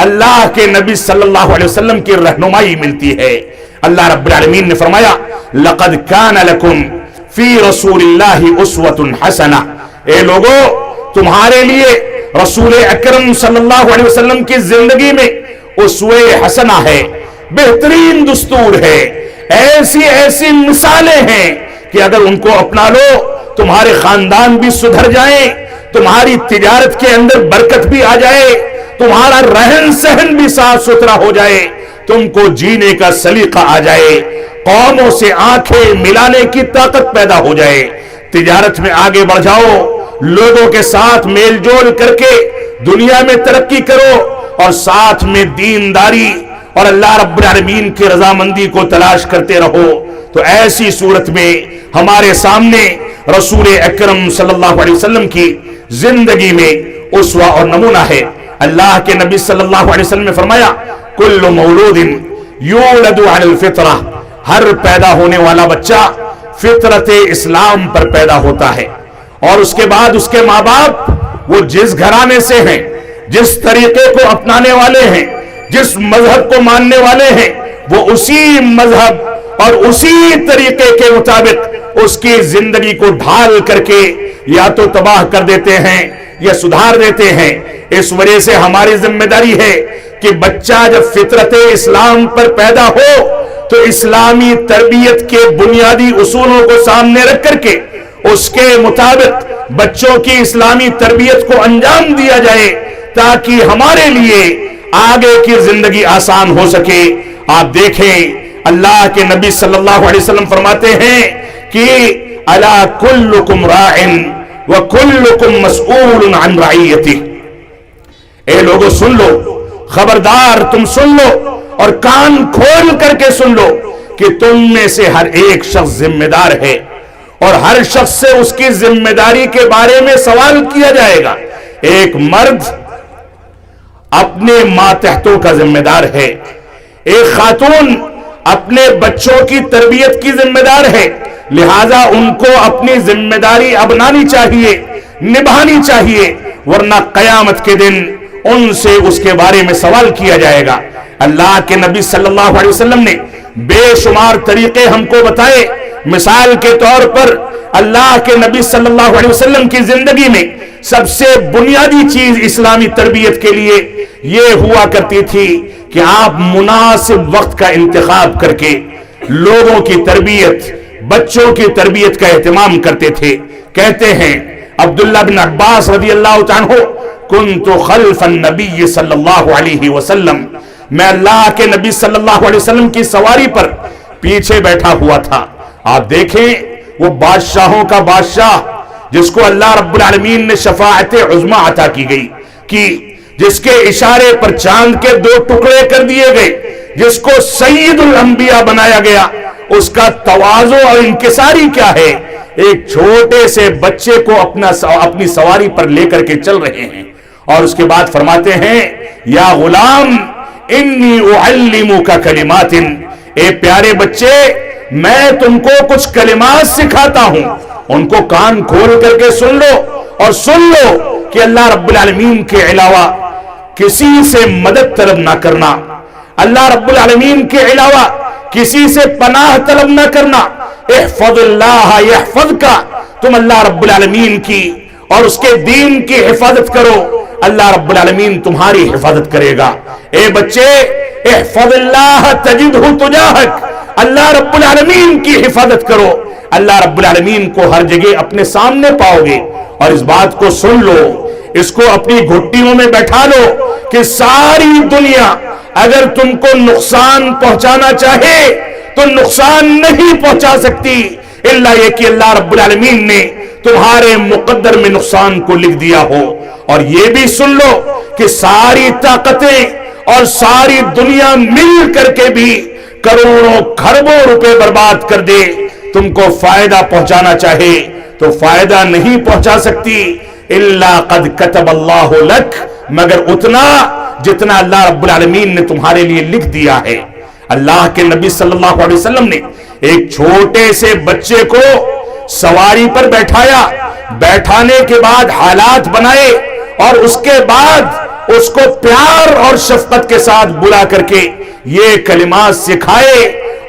اللہ کے نبی صلی اللہ علیہ وسلم کی رہنمائی ملتی ہے. اللہ رب العالمین نے فرمایا لَقَدْ كَانَ لَكُمْ فِي رَسُولِ اللَّهِ أُسْوَةٌ حَسَنَةٌ. اے لوگو تمہارے لیے رسول اکرم صلی اللہ علیہ وسلم کی زندگی میں اسوہ حسنہ ہے، بہترین دستور ہے. ایسی ایسی مثالیں ہیں کہ اگر ان کو اپنا لو تمہارے خاندان بھی سدھر جائیں، تمہاری تجارت کے اندر برکت بھی آ جائے، تمہارا رہن سہن بھی صاف ستھرا ہو جائے، تم کو جینے کا سلیقہ آ جائے، قوموں سے آنکھیں ملانے کی طاقت پیدا ہو جائے، تجارت میں آگے بڑھ جاؤ، لوگوں کے ساتھ میل جول کر کے دنیا میں ترقی کرو اور ساتھ میں دینداری اور اللہ رب العالمین کی رضامندی کو تلاش کرتے رہو. تو ایسی صورت میں ہمارے سامنے رسول اکرم صلی اللہ علیہ وسلم کی زندگی میں اسوہ اور نمونہ ہے. اللہ کے نبی صلی اللہ علیہ وسلم نے فرمایا کل مولود یولد علی الفطرہ. ہر پیدا ہونے والا بچہ فطرت اسلام پر پیدا ہوتا ہے اور اس کے بعد اس کے ماں باپ وہ جس گھرانے سے ہیں، جس طریقے کو اپنانے والے ہیں، جس مذہب کو ماننے والے ہیں، وہ اسی مذہب اور اسی طریقے کے مطابق اس کی زندگی کو ڈھال کر کے یا تو تباہ کر دیتے ہیں یا سدھار دیتے ہیں. اس وجہ سے ہماری ذمہ داری ہے کہ بچہ جب فطرت اسلام پر پیدا ہو تو اسلامی تربیت کے بنیادی اصولوں کو سامنے رکھ کر کے اس کے مطابق بچوں کی اسلامی تربیت کو انجام دیا جائے تاکہ ہمارے لیے آگے کی زندگی آسان ہو سکے. آپ دیکھیں اللہ کے نبی صلی اللہ علیہ وسلم فرماتے ہیں کہ الا کلکم راع وکلکم مسئول عن رعیتہ. اے لوگوں سن لو، خبردار تم سن لو اور کان کھول کر کے سن لو کہ تم میں سے ہر ایک شخص ذمہ دار ہے اور ہر شخص سے اس کی ذمہ داری کے بارے میں سوال کیا جائے گا. ایک مرد اپنے ماتحتوں کا ذمہ دار ہے، ایک خاتون اپنے بچوں کی تربیت کی ذمہ دار ہے. لہذا ان کو اپنی ذمہ داری اپنانی چاہیے، نبھانی چاہیے، ورنہ قیامت کے دن ان سے اس کے بارے میں سوال کیا جائے گا. اللہ کے نبی صلی اللہ علیہ وسلم نے بے شمار طریقے ہم کو بتائے. مثال کے طور پر اللہ کے نبی صلی اللہ علیہ وسلم کی زندگی میں سب سے بنیادی چیز اسلامی تربیت کے لیے یہ ہوا کرتی تھی کہ آپ مناسب وقت کا انتخاب کر کے لوگوں کی تربیت، بچوں کی تربیت کا اہتمام کرتے تھے. کہتے ہیں عبداللہ بن عباس رضی اللہ عنہ کنت خلف النبی صلی اللہ علیہ وسلم، میں اللہ کے نبی صلی اللہ علیہ وسلم کی سواری پر پیچھے بیٹھا ہوا تھا. آپ دیکھیں وہ بادشاہوں کا بادشاہ جس کو اللہ رب العالمین نے شفاعت عظمی عطا کی گئی کہ جس کے اشارے پر چاند کے 2 ٹکڑے کر دیے گئے، جس کو سید الانبیاء بنایا گیا، اس کا تواضع اور انکساری کیا ہے؟ ایک چھوٹے سے بچے کو اپنی سواری پر لے کر کے چل رہے ہیں، اور اس کے بعد فرماتے ہیں یا غلام انی اعلمک کلمات، اے پیارے بچے میں تم کو کچھ کلمات سکھاتا ہوں، ان کو کان کھول کر کے سن لو، اور سن لو کہ اللہ رب العالمین کے علاوہ کسی سے مدد طلب نہ کرنا، اللہ رب العالمین کے علاوہ کسی سے پناہ طلب نہ کرنا۔ احفظ اللہ یحفظک، تم اللہ رب العالمین کی اور اس کے دین کی حفاظت کرو، اللہ رب العالمین تمہاری حفاظت کرے گا۔ اے بچے احفظ اللہ تجدہ تجاہک، اللہ رب العالمین کی حفاظت کرو، اللہ رب العالمین کو ہر جگہ اپنے سامنے پاؤ گے۔ اور اس بات کو سن لو، اس کو اپنی گھٹیوں میں بیٹھا لو کہ ساری دنیا اگر تم کو نقصان پہنچانا چاہے تو نقصان نہیں پہنچا سکتی الا یہ کہ اللہ رب العالمین نے تمہارے مقدر میں نقصان کو لکھ دیا ہو۔ اور یہ بھی سن لو کہ ساری طاقتیں اور ساری دنیا مل کر کے بھی کروڑوں کھربوں روپے برباد کر دے، تم کو فائدہ پہنچانا چاہے تو فائدہ نہیں پہنچا سکتی الا قد کتب اللہ لک، مگر اتنا جتنا اللہ رب العالمین نے تمہارے لیے لکھ دیا ہے۔ اللہ کے نبی صلی اللہ علیہ وسلم نے ایک چھوٹے سے بچے کو سواری پر بیٹھایا، بیٹھانے کے بعد حالات بنائے، اور اس کے بعد اس کو پیار اور شفقت کے ساتھ بلا کر کے یہ کلمات سکھائے،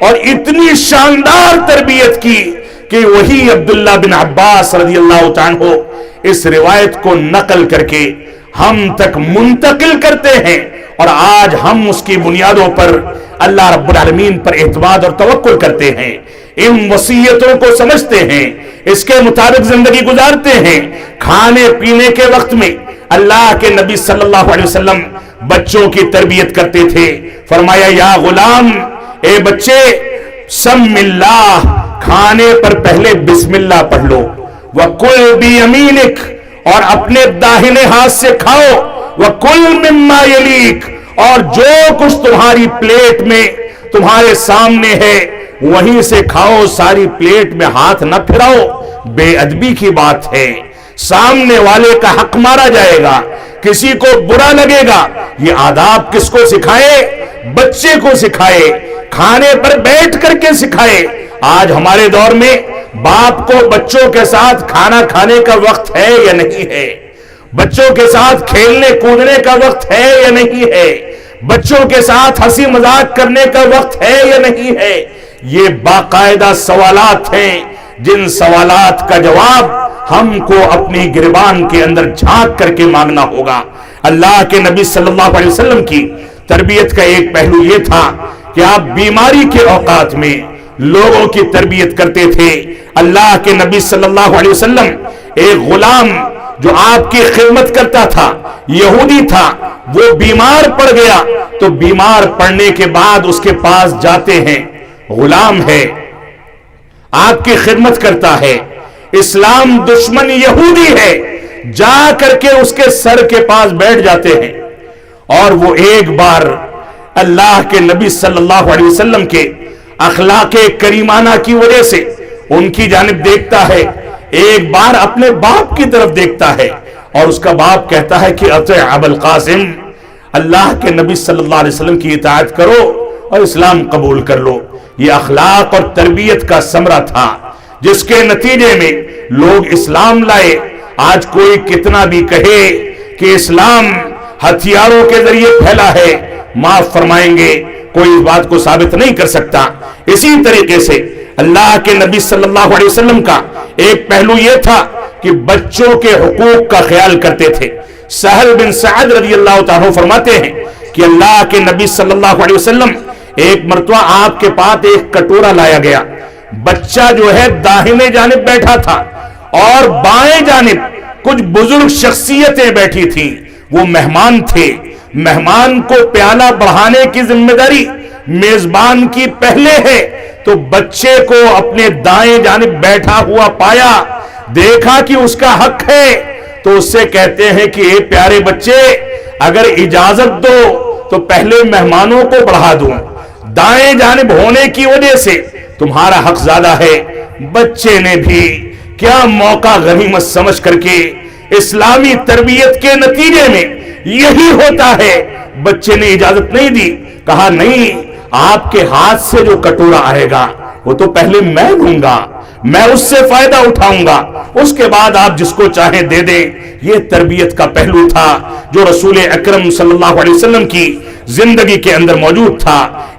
اور اتنی شاندار تربیت کی کہ وہی عبداللہ بن عباس رضی اللہ تعالیٰ عنہ اس روایت کو نقل کر کے ہم تک منتقل کرتے ہیں، اور آج ہم اس کی بنیادوں پر اللہ رب العالمین پر اعتماد اور توکل کرتے ہیں، ان وصیتوں کو سمجھتے ہیں، اس کے مطابق زندگی گزارتے ہیں۔ کھانے پینے کے وقت میں اللہ کے نبی صلی اللہ علیہ وسلم بچوں کی تربیت کرتے تھے، فرمایا یا غلام، اے بچے سم اللہ، کھانے پر پہلے بسم اللہ پڑھ لو، وَقُلْ بِيَمِينِكَ، اور اپنے داہنے ہاتھ سے کھاؤ، وَقُلْ مِمَّا يَلِيكَ، اور جو کچھ تمہاری پلیٹ میں تمہارے سامنے ہے وہیں سے کھاؤ، ساری پلیٹ میں ہاتھ نہ پھراؤ، بے ادبی کی بات ہے، سامنے والے کا حق مارا جائے گا، کسی کو برا لگے گا۔ یہ آداب کس کو سکھائے؟ بچے کو سکھائے، کھانے پر بیٹھ کر کے سکھائے۔ آج ہمارے دور میں باپ کو بچوں کے ساتھ کھانا کھانے کا وقت ہے یا نہیں ہے؟ بچوں کے ساتھ کھیلنے کودنے کا وقت ہے یا نہیں ہے؟ بچوں کے ساتھ ہنسی مذاق کرنے کا وقت ہے یا نہیں ہے؟ یہ باقاعدہ سوالات ہیں، جن سوالات کا جواب ہم کو اپنی گریبان کے اندر جھانک کر کے مانگنا ہوگا۔ اللہ کے نبی صلی اللہ علیہ وسلم کی تربیت کا ایک پہلو یہ تھا کہ آپ بیماری کے اوقات میں لوگوں کی تربیت کرتے تھے۔ اللہ کے نبی صلی اللہ علیہ وسلم ایک غلام جو آپ کی خدمت کرتا تھا، یہودی تھا، وہ بیمار پڑ گیا تو بیمار پڑنے کے بعد اس کے پاس جاتے ہیں، غلام ہے، آپ کی خدمت کرتا ہے، اسلام دشمن یہودی ہے، جا کر کے اس کے سر کے پاس بیٹھ جاتے ہیں، اور وہ ایک بار اللہ کے نبی صلی اللہ علیہ وسلم کے اخلاق کریمانہ کی وجہ سے ان کی جانب دیکھتا ہے، ایک بار اپنے باپ کی طرف دیکھتا ہے، اور اس کا باپ کہتا ہے کہ اطع ابا القاسم، اللہ کے نبی صلی اللہ علیہ وسلم کی اطاعت کرو اور اسلام قبول کر لو۔ یہ اخلاق اور تربیت کا ثمرہ تھا جس کے نتیجے میں لوگ اسلام لائے۔ آج کوئی کتنا بھی کہے کہ اسلام ہتھیاروں کے ذریعے پھیلا ہے، معاف فرمائیں گے، کوئی اس بات کو ثابت نہیں کر سکتا۔ اسی طریقے سے اللہ کے نبی صلی اللہ علیہ وسلم کا ایک پہلو یہ تھا کہ بچوں کے حقوق کا خیال کرتے تھے۔ سہل بن سعد رضی اللہ تعالیٰ فرماتے ہیں کہ اللہ کے نبی صلی اللہ علیہ وسلم ایک مرتبہ آپ کے پاس ایک کٹورا لایا گیا، بچہ جو ہے داہنے جانب بیٹھا تھا اور بائیں جانب کچھ بزرگ شخصیتیں بیٹھی تھیں، وہ مہمان تھے، مہمان کو پیالہ بڑھانے کی ذمہ داری میزبان کی پہلے ہے، تو بچے کو اپنے دائیں جانب بیٹھا ہوا پایا، دیکھا کہ اس کا حق ہے تو اس سے کہتے ہیں کہ اے پیارے بچے اگر اجازت دو تو پہلے مہمانوں کو بڑھا دوں، دائیں جانب ہونے کی وجہ سے تمہارا حق زیادہ ہے۔ بچے نے بھی کیا موقع غنیمت سمجھ کر کے اسلامی تربیت کے نتیجے میں یہی ہوتا ہے، بچے نے اجازت نہیں دی، کہا نہیں آپ کے ہاتھ سے جو کٹورا آئے گا وہ تو پہلے میں لوں گا، میں اس سے فائدہ اٹھاؤں گا، اس کے بعد آپ جس کو چاہیں دے دیں۔ یہ تربیت کا پہلو تھا جو رسول اکرم صلی اللہ علیہ وسلم کی زندگی کے اندر موجود تھا۔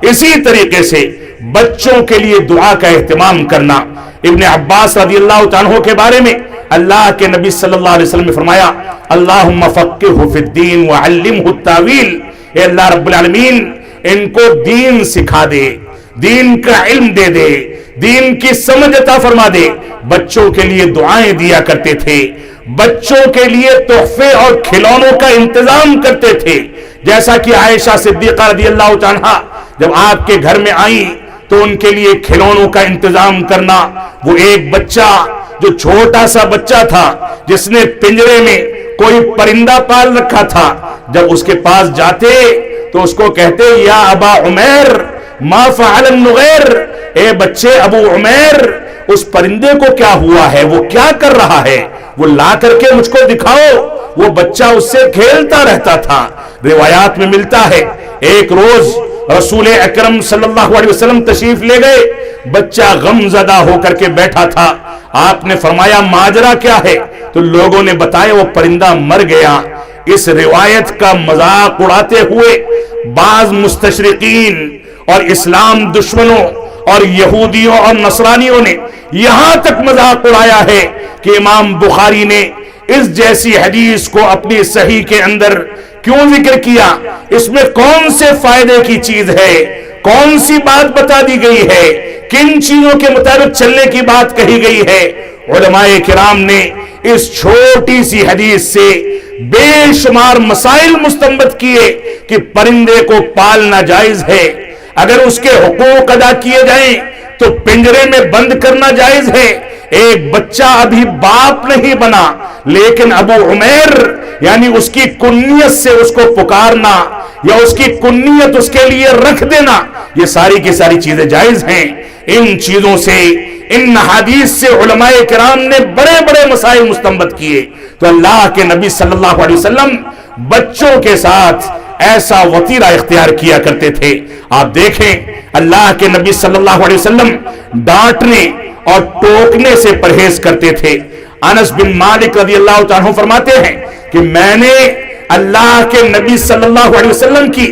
اسی طریقے سے بچوں کے لیے دعا کا اہتمام کرنا۔ ابن عباس رضی اللہ عنہ کے بارے میں اللہ کے نبی صلی اللہ علیہ وسلم نے فرمایا اللہم فقہہ فی الدین وعلمہ التاویل، اے اللہ رب العالمین ان کو دین سکھا دے، دین کا علم دے دے، دین کی سمجھ عطا فرما دے۔ بچوں کے لیے دعائیں دیا کرتے تھے، بچوں کے لیے تحفے اور کھلونوں کا انتظام کرتے تھے، جیسا کہ عائشہ صدیقہ رضی اللہ عنہا جب آپ کے گھر میں آئیں تو ان کے لیے کھلونوں کا انتظام کرنا۔ وہ ایک بچہ جو چھوٹا سا بچہ تھا جس نے پنجرے میں کوئی پرندہ پال رکھا تھا، جب اس کے پاس جاتے تو اس کو کہتے یا ابا عمیر ما فعل النغیر، اے بچے ابو عمیر اس پرندے کو کیا ہوا ہے، وہ کیا کر رہا ہے، وہ لا کر کے مجھ کو دکھاؤ۔ وہ بچہ اس سے کھیلتا رہتا تھا۔ روایات میں ملتا ہے ایک روز رسول اکرم صلی اللہ علیہ وسلم تشریف لے گئے، بچہ غم زدہ ہو کر کے بیٹھا تھا۔ آپ نے فرمایا ماجرا کیا ہے؟ تو لوگوں نے بتایا وہ پرندہ مر گیا۔ اس روایت کا مذاق اڑاتے ہوئے بعض مستشرقین اور اسلام دشمنوں اور یہودیوں اور نصرانیوں نے یہاں تک مذاق اڑایا ہے کہ امام بخاری نے اس جیسی حدیث کو اپنی صحیح کے اندر کیوں ذکر کیا؟ اس میں کون سے فائدے کی چیز ہے، کون سی بات بتا دی گئی ہے، کن چیزوں کے مطابق چلنے کی بات کہی گئی ہے؟ علماء کرام نے اس چھوٹی سی حدیث سے بے شمار مسائل مستنبط کیے کہ پرندے کو پالنا جائز ہے، اگر اس کے حقوق ادا کیے جائیں تو پنجرے میں بند کرنا جائز ہے۔ ایک بچہ ابھی باپ نہیں بنا لیکن ابو عمیر یعنی اس کی کنیت سے اس کو پکارنا یا اس کی کنیت اس کے لیے رکھ دینا، یہ ساری کی ساری چیزیں جائز ہیں۔ ان چیزوں سے، ان حدیث سے علماء کرام نے بڑے بڑے مسائل مستنبط کیے۔ تو اللہ کے نبی صلی اللہ علیہ وسلم بچوں کے ساتھ ایسا وطیرہ اختیار کیا کرتے تھے۔ آپ دیکھیں اللہ کے نبی صلی اللہ علیہ وسلم ڈانٹنے اور ٹوکنے سے پرہیز کرتے تھے۔ انس بن مالک رضی اللہ عنہ فرماتے ہیں کہ میں نے اللہ کے نبی صلی اللہ علیہ وسلم کی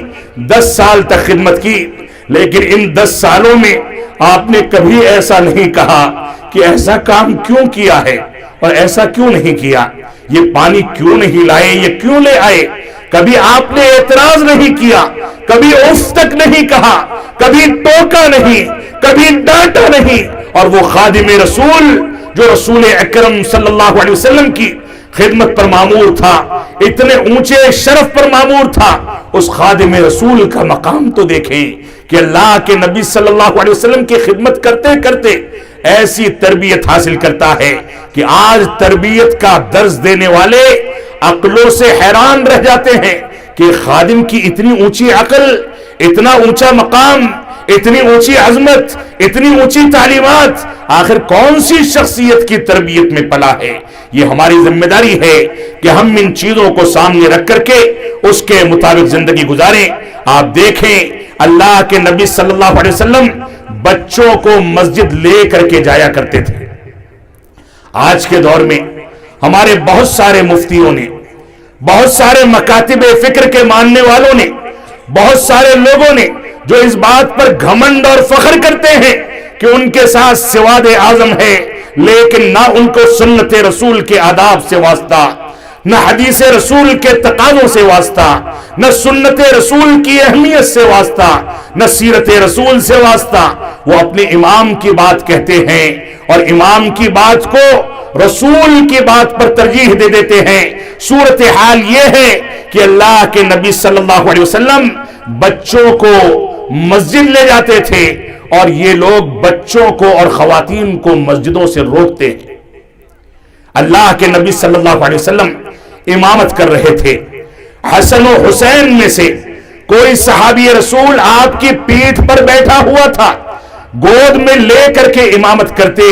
10 سال تک خدمت کی، لیکن ان 10 سالوں میں آپ نے کبھی ایسا نہیں کہا کہ ایسا کام کیوں کیا ہے اور ایسا کیوں نہیں کیا، یہ پانی کیوں نہیں لائے، یہ کیوں لے آئے۔ کبھی آپ نے اعتراض نہیں کیا، کبھی اف تک نہیں کہا، کبھی ٹوکا نہیں، کبھی ڈانٹا نہیں۔ اور وہ خادم رسول جو رسول اکرم صلی اللہ علیہ وسلم کی خدمت پر معمور تھا، اتنے اونچے شرف پر معمور تھا، اس خادم رسول کا مقام تو دیکھیں کہ اللہ کے نبی صلی اللہ علیہ وسلم کی خدمت کرتے کرتے ایسی تربیت حاصل کرتا ہے کہ آج تربیت کا درس دینے والے عقلوں سے حیران رہ جاتے ہیں کہ خادم کی اتنی اونچی عقل، اتنا اونچا مقام، اتنی اونچی عظمت، اتنی اونچی تعلیمات، آخر کون سی شخصیت کی تربیت میں پلا ہے؟ یہ ہماری ذمہ داری ہے کہ ہم ان چیزوں کو سامنے رکھ کر کے اس کے مطابق زندگی گزاریں۔ آپ دیکھیں اللہ کے نبی صلی اللہ علیہ وسلم بچوں کو مسجد لے کر کے جایا کرتے تھے۔ آج کے دور میں ہمارے بہت سارے مفتیوں نے، بہت سارے مکاتب فکر کے ماننے والوں نے، بہت سارے لوگوں نے جو اس بات پر گھمنڈ اور فخر کرتے ہیں کہ ان کے ساتھ سواد اعظم ہے، لیکن نہ ان کو سنت رسول کے آداب سے واسطہ، نہ حدیث رسول کے تقاضوں سے واسطہ، نہ سنت رسول کی اہمیت سے واسطہ، نہ سیرت رسول سے واسطہ۔ وہ اپنے امام کی بات کہتے ہیں اور امام کی بات کو رسول کی بات پر ترجیح دے دیتے ہیں۔ صورتحال یہ ہے کہ اللہ کے نبی صلی اللہ علیہ وسلم بچوں کو مسجد لے جاتے تھے اور یہ لوگ بچوں کو اور خواتین کو مسجدوں سے روکتے ہیں۔ اللہ کے نبی صلی اللہ علیہ وسلم امامت کر رہے تھے. حسن و حسین میں سے کوئی صحابی رسول آپ کی پیٹھ پر بیٹھا ہوا تھا, گود میں لے کر کے امامت کرتے,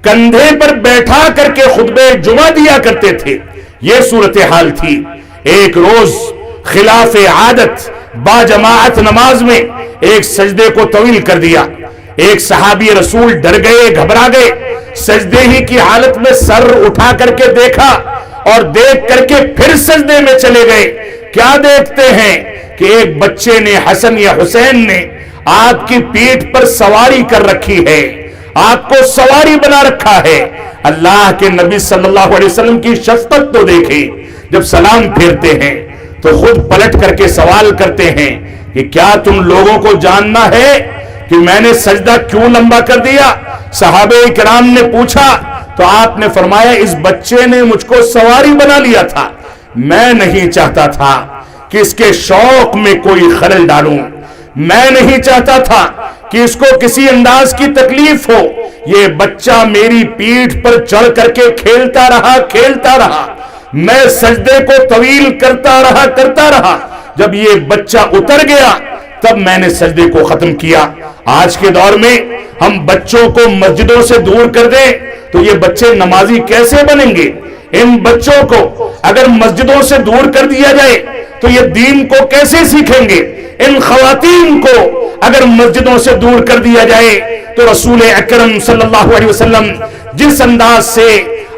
کندھے پر بیٹھا کر کے خطبہ جمعہ دیا کرتے تھے. یہ صورتحال تھی. ایک روز خلاف عادت با جماعت نماز میں ایک سجدے کو طویل کر دیا. ایک صحابی رسول ڈر گئے, گھبرا گئے, سجدے ہی کی حالت میں سر اٹھا کر کے دیکھا اور دیکھ کر کے پھر سجدے میں چلے گئے. کیا دیکھتے ہیں کہ ایک بچے نے, حسن یا حسین نے آپ کی پیٹھ پر سواری کر رکھی ہے, آپ کو سواری بنا رکھا ہے. اللہ کے نبی صلی اللہ علیہ وسلم کی شفقت تو دیکھیں, جب سلام پھیرتے ہیں تو خود پلٹ کر کے سوال کرتے ہیں کہ کیا تم لوگوں کو جاننا ہے کہ میں نے سجدہ کیوں لمبا کر دیا؟ صحابہ کرام نے پوچھا تو آپ نے فرمایا اس بچے نے مجھ کو سواری بنا لیا تھا, میں نہیں چاہتا تھا کہ اس کے شوق میں کوئی خلل ڈالوں, میں نہیں چاہتا تھا کہ اس کو کسی انداز کی تکلیف ہو. یہ بچہ میری پیٹھ پر چڑھ کر کے کھیلتا رہا, میں سجدے کو طویل کرتا رہا. جب یہ بچہ اتر گیا تب میں نے سجدے کو ختم کیا. آج کے دور میں ہم بچوں کو مسجدوں سے دور کر دیں تو یہ بچے نمازی کیسے بنیں گے؟ ان بچوں کو اگر مسجدوں سے دور کر دیا جائے تو یہ دین کو کیسے سیکھیں گے؟ ان خواتین کو اگر مسجدوں سے دور کر دیا جائے تو رسول اکرم صلی اللہ علیہ وسلم جس انداز سے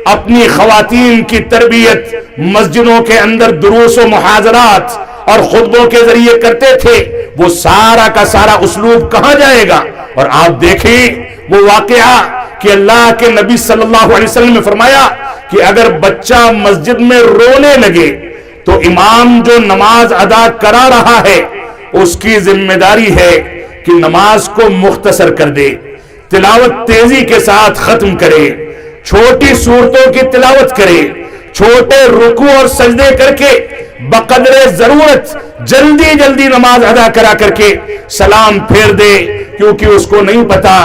اپنی خواتین کی تربیت مسجدوں کے اندر دروس و محاضرات اور خطبوں کے ذریعے کرتے تھے, وہ سارا کا سارا اسلوب کہاں جائے گا؟ اور آپ دیکھیں وہ واقعہ کہ اللہ کے نبی صلی اللہ علیہ وسلم نے فرمایا کہ اگر بچہ مسجد میں رونے لگے تو امام جو نماز ادا کرا رہا ہے اس کی ذمہ داری ہے کہ نماز کو مختصر کر دے, تلاوت تیزی کے ساتھ ختم کرے, چھوٹی سورتوں کی تلاوت کرے, چھوٹے رکوع اور سجدے کر کے بقدر ضرورت جلدی نماز ادا کرا کر کے سلام پھیر دے, کیونکہ اس کو نہیں پتا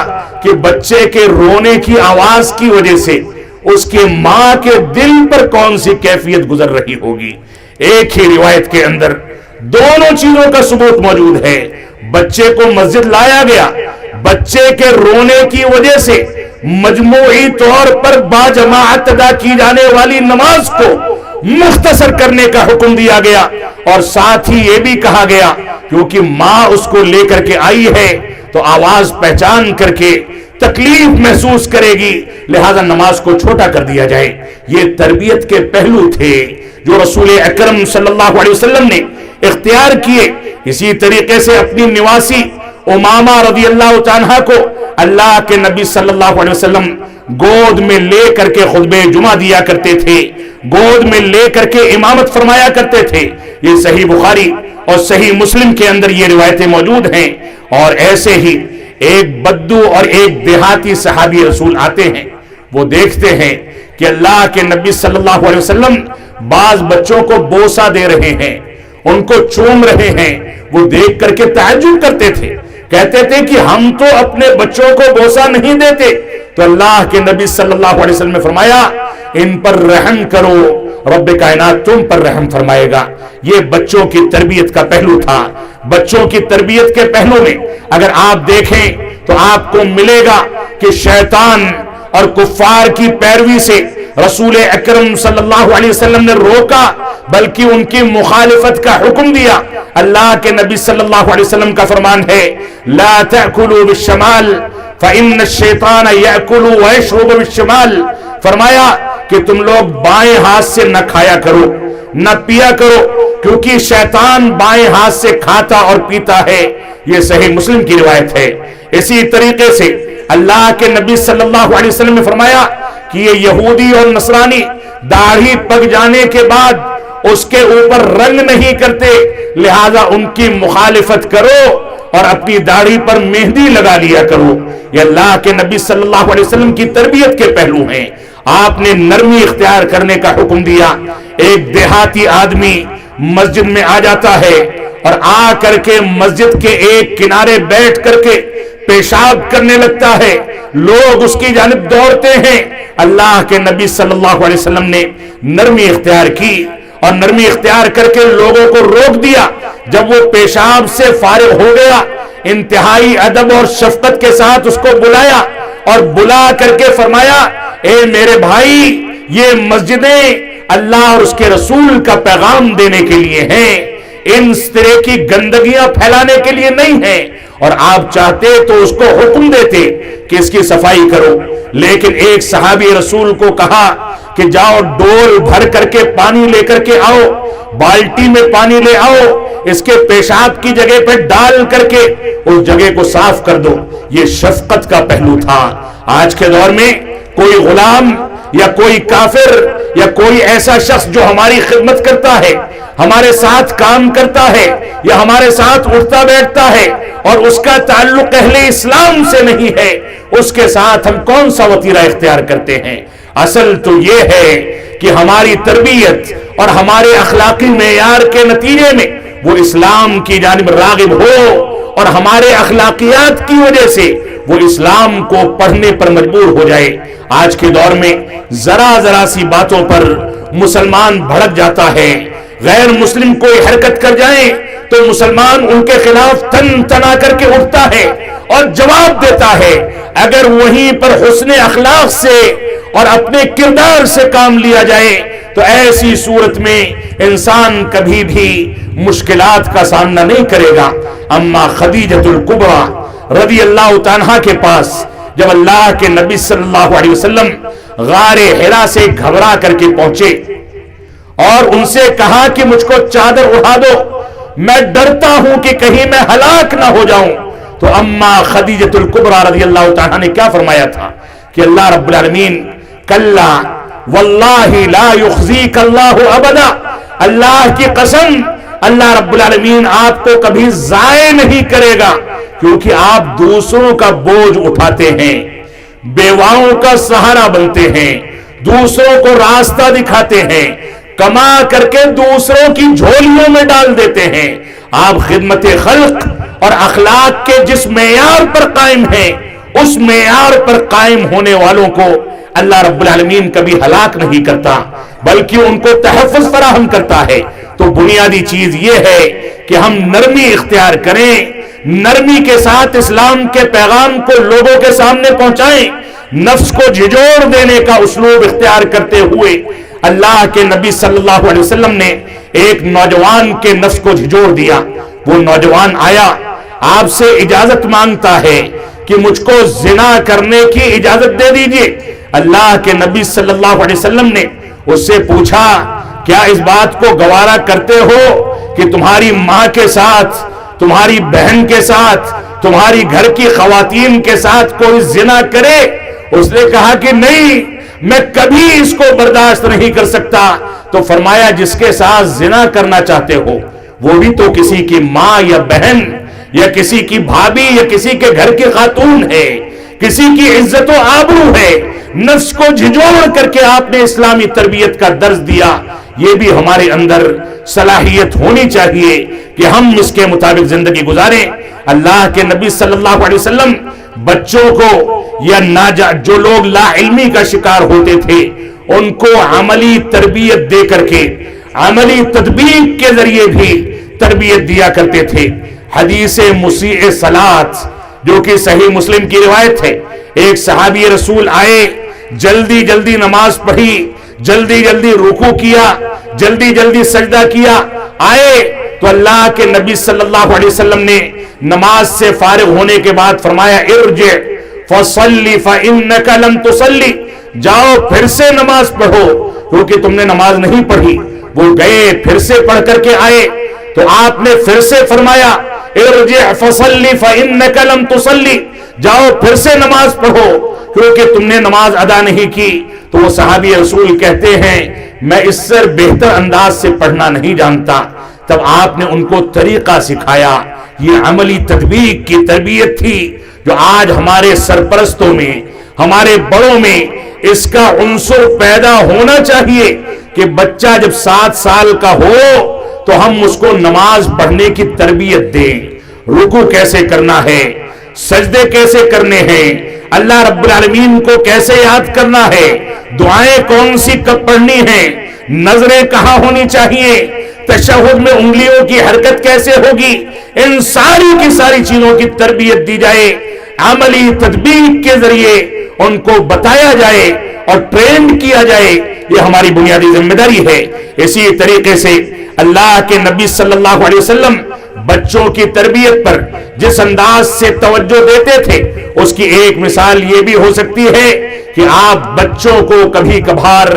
کہ بچے کے رونے کی آواز کی وجہ سے اس کے ماں کے دل پر کون سی کیفیت گزر رہی ہوگی. ایک ہی روایت کے اندر دونوں چیزوں کا ثبوت موجود ہے. بچے کو مسجد لایا گیا, بچے کے رونے کی وجہ سے مجموعی طور پر با جماعت ادا کی جانے والی نماز کو مختصر کرنے کا حکم دیا گیا, اور ساتھ ہی یہ بھی کہا گیا کیونکہ ماں اس کو لے کر کے آئی ہے تو آواز پہچان کر کے تکلیف محسوس کرے گی, لہذا نماز کو چھوٹا کر دیا جائے. یہ تربیت کے پہلو تھے جو رسول اکرم صلی اللہ علیہ وسلم نے اختیار کیے. اسی طریقے سے اپنی نواسی امامہ رضی اللہ عنہا کو اللہ کے نبی صلی اللہ علیہ وسلم گود میں لے کر کے خطبہ جمعہ دیا کرتے تھے, گود میں لے کر کے امامت فرمایا کرتے تھے. یہ صحیح بخاری اور صحیح مسلم کے اندر یہ روایتیں موجود ہیں. اور ایسے ہی ایک بدو اور ایک دیہاتی صحابی رسول آتے ہیں, وہ دیکھتے ہیں کہ اللہ کے نبی صلی اللہ علیہ وسلم بعض بچوں کو بوسہ دے رہے ہیں, ان کو چوم رہے ہیں. وہ دیکھ کر کے تعجب کرتے تھے, کہتے تھے کہ ہم تو اپنے بچوں کو بوسہ نہیں دیتے. تو اللہ کے نبی صلی اللہ علیہ وسلم نے فرمایا ان پر رحم کرو, رب کائنات تم پر رحم فرمائے گا. یہ بچوں کی تربیت کا پہلو تھا. بچوں کی تربیت کے پہلو میں اگر آپ دیکھیں تو آپ کو ملے گا کہ شیطان اور کفار کی پیروی سے رسول اکرم صلی اللہ علیہ وسلم نے روکا, بلکہ ان کی مخالفت کا حکم دیا. اللہ کے نبی صلی اللہ علیہ وسلم کا فرمان ہے لا تأکلوا بالشمال فإن الشیطان یأکل ویشرب بالشمال. فرمایا کہ تم لوگ بائیں ہاتھ سے نہ کھایا کرو نہ پیا کرو, کیونکہ شیطان بائیں ہاتھ سے کھاتا اور پیتا ہے. یہ صحیح مسلم کی روایت ہے. اسی طریقے سے اللہ کے نبی صلی اللہ علیہ وسلم نے فرمایا کہ یہ یہودی اور نصرانی داڑھی پک جانے کے بعد اس کے اوپر رنگ نہیں کرتے, لہذا ان کی مخالفت کرو اور اپنی داڑھی پر مہندی لگا لیا کرو. یہ اللہ کے نبی صلی اللہ علیہ وسلم کی تربیت کے پہلو ہیں. آپ نے نرمی اختیار کرنے کا حکم دیا. ایک دیہاتی آدمی مسجد میں آ جاتا ہے اور آ کر کے مسجد کے ایک کنارے بیٹھ کر کے پیشاب کرنے لگتا ہے، لوگ اس کی جانب دوڑتے ہیں۔ اللہ کے نبی صلی اللہ علیہ وسلم نے نرمی اختیار کی اور نرمی اختیار کر کے لوگوں کو روک دیا۔ جب وہ پیشاب سے فارغ ہو گیا، انتہائی ادب اور شفقت کے ساتھ اس کو بلایا اور بلا کر کے فرمایا، اے میرے بھائی، یہ مسجدیں اللہ اور اس کے رسول کا پیغام دینے کے لیے ہیں، ان طرح کی گندگیاں پھیلانے کے لیے نہیں ہیں، اور آپ چاہتے تو اس کو حکم دیتے کہ اس کی صفائی کرو، لیکن ایک صحابی رسول کو کہا کہ جاؤ ڈول بھر کر کے پانی لے کر کے آؤ، بالٹی میں پانی لے آؤ، اس کے پیشاب کی جگہ پہ ڈال کر کے اس جگہ کو صاف کر دو۔ یہ شفقت کا پہلو تھا۔ آج کے دور میں کوئی غلام یا کوئی کافر یا کوئی ایسا شخص جو ہماری خدمت کرتا ہے، ہمارے ساتھ کام کرتا ہے یا ہمارے ساتھ اٹھتا بیٹھتا ہے اور اس کا تعلق اہل اسلام سے نہیں ہے، اس کے ساتھ ہم کون سا وتیرہ اختیار کرتے ہیں؟ اصل تو یہ ہے کہ ہماری تربیت اور ہمارے اخلاقی معیار کے نتیجے میں وہ اسلام کی جانب راغب ہو اور ہمارے اخلاقیات کی وجہ سے وہ اسلام کو پڑھنے پر مجبور ہو جائے۔ آج کے دور میں ذرا سی باتوں پر مسلمان بھڑک جاتا ہے، غیر مسلم کوئی حرکت کر جائیں تو مسلمان ان کے خلاف تن تنا کر کے اٹھتا ہے اور جواب دیتا ہے۔ اگر وہیں پر حسن اخلاق سے اور اپنے کردار سے کام لیا جائے تو ایسی صورت میں انسان کبھی بھی مشکلات کا سامنا نہیں کرے گا۔ اما خدیجہ الکبریٰ رضی اللہ عنہا کے پاس جب اللہ کے نبی صلی اللہ علیہ وسلم غار حرا سے گھبرا کر کے پہنچے اور ان سے کہا کہ مجھ کو چادر اڑا دو، میں ڈرتا ہوں کہ کہیں میں ہلاک نہ ہو جاؤں، تو اما خدیجہ الکبریٰ رضی اللہ عنہا نے کیا فرمایا تھا کہ اللہ رب العالمین کلا واللہ لا یخزیک اللہ ابدا، اللہ کی قسم اللہ رب العالمین آپ کو کبھی ضائع نہیں کرے گا، کیونکہ آپ دوسروں کا بوجھ اٹھاتے ہیں، بیواؤں کا سہارا بنتے ہیں، دوسروں کو راستہ دکھاتے ہیں، کما کر کے دوسروں کی جھولیوں میں ڈال دیتے ہیں۔ آپ خدمت خلق اور اخلاق کے جس معیار پر قائم ہیں، اس معیار پر قائم ہونے والوں کو اللہ رب العالمین کبھی ہلاک نہیں کرتا بلکہ ان کو تحفظ فراہم کرتا ہے۔ تو بنیادی چیز یہ ہے کہ ہم نرمی اختیار کریں، نرمی کے ساتھ اسلام کے پیغام کو لوگوں کے سامنے پہنچائیں، نفس کو جھجوڑ دینے کا اسلوب اختیار کرتے ہوئے اللہ کے نبی صلی اللہ علیہ وسلم نے ایک نوجوان کے نفس کو جھجوڑ دیا۔ وہ نوجوان آیا، آپ سے اجازت مانگتا ہے کہ مجھ کو زنا کرنے کی اجازت دے دیجئے۔ اللہ کے نبی صلی اللہ علیہ وسلم نے اس سے پوچھا، کیا اس بات کو گوارا کرتے ہو کہ تمہاری ماں کے ساتھ، تمہاری بہن کے ساتھ، تمہاری گھر کی خواتین کے ساتھ کوئی زنا کرے؟ اس نے کہا کہ نہیں، میں کبھی اس کو برداشت نہیں کر سکتا۔ تو فرمایا جس کے ساتھ زنا کرنا چاہتے ہو وہ بھی تو کسی کی ماں یا بہن یا کسی کی بھابی یا کسی کے گھر کی خاتون ہے، کسی کی عزت و آبرو ہے۔ نفس کو جھجوڑ کر کے آپ نے اسلامی تربیت کا درس دیا۔ یہ بھی ہمارے اندر صلاحیت ہونی چاہیے کہ ہم اس کے مطابق زندگی گزاریں۔ اللہ کے نبی صلی اللہ علیہ وسلم بچوں کو یا جو لوگ لا علمی کا شکار ہوتے تھے ان کو عملی تربیت دے کر کے، عملی تطبیق کے ذریعے بھی تربیت دیا کرتے تھے۔ حدیث مسیء صلاۃ جو کہ صحیح مسلم کی روایت ہے، ایک صحابی رسول آئے، جلدی جلدی نماز پڑھی، جلدی جلدی رکوع کیا، جلدی جلدی سجدہ کیا، آئے تو اللہ کے نبی صلی اللہ علیہ وسلم نے نماز سے فارغ ہونے کے بعد فرمایا ارجع فصلی فإنک لم تصلی، جاؤ پھر سے نماز پڑھو کیونکہ تم نے نماز نہیں پڑھی۔ وہ گئے، پھر سے پڑھ کر کے آئے تو آپ نے پھر سے فرمایا ارجع فصلی فإنک لم تصلی، جاؤ پھر سے نماز پڑھو کیونکہ تم نے نماز ادا نہیں کی۔ تو وہ صحابی رسول کہتے ہیں میں اس سے بہتر انداز سے پڑھنا نہیں جانتا۔ تب آپ نے ان کو طریقہ سکھایا۔ یہ عملی تطبیق کی تربیت تھی جو آج ہمارے سرپرستوں میں، ہمارے بڑوں میں اس کا عنصر پیدا ہونا چاہیے کہ بچہ جب 7 سال کا ہو تو ہم اس کو نماز پڑھنے کی تربیت دیں، رکوع کیسے کرنا ہے، سجدے کیسے کرنے ہیں، اللہ رب العالمین کو کیسے یاد کرنا ہے، دعائیں کون سی کب پڑھنی ہیں، نظریں کہاں ہونی چاہیے، تشہد میں انگلیوں کی حرکت کیسے ہوگی، ان ساری کی ساری چیزوں کی تربیت دی جائے، عملی تطبیق کے ذریعے ان کو بتایا جائے اور ٹرینڈ کیا جائے، یہ ہماری بنیادی ذمہ داری ہے۔ اسی طریقے سے اللہ کے نبی صلی اللہ علیہ وسلم بچوں کی تربیت پر جس انداز سے توجہ دیتے تھے، اس کی ایک مثال یہ بھی ہو سکتی ہے کہ آپ بچوں کو کبھی کبھار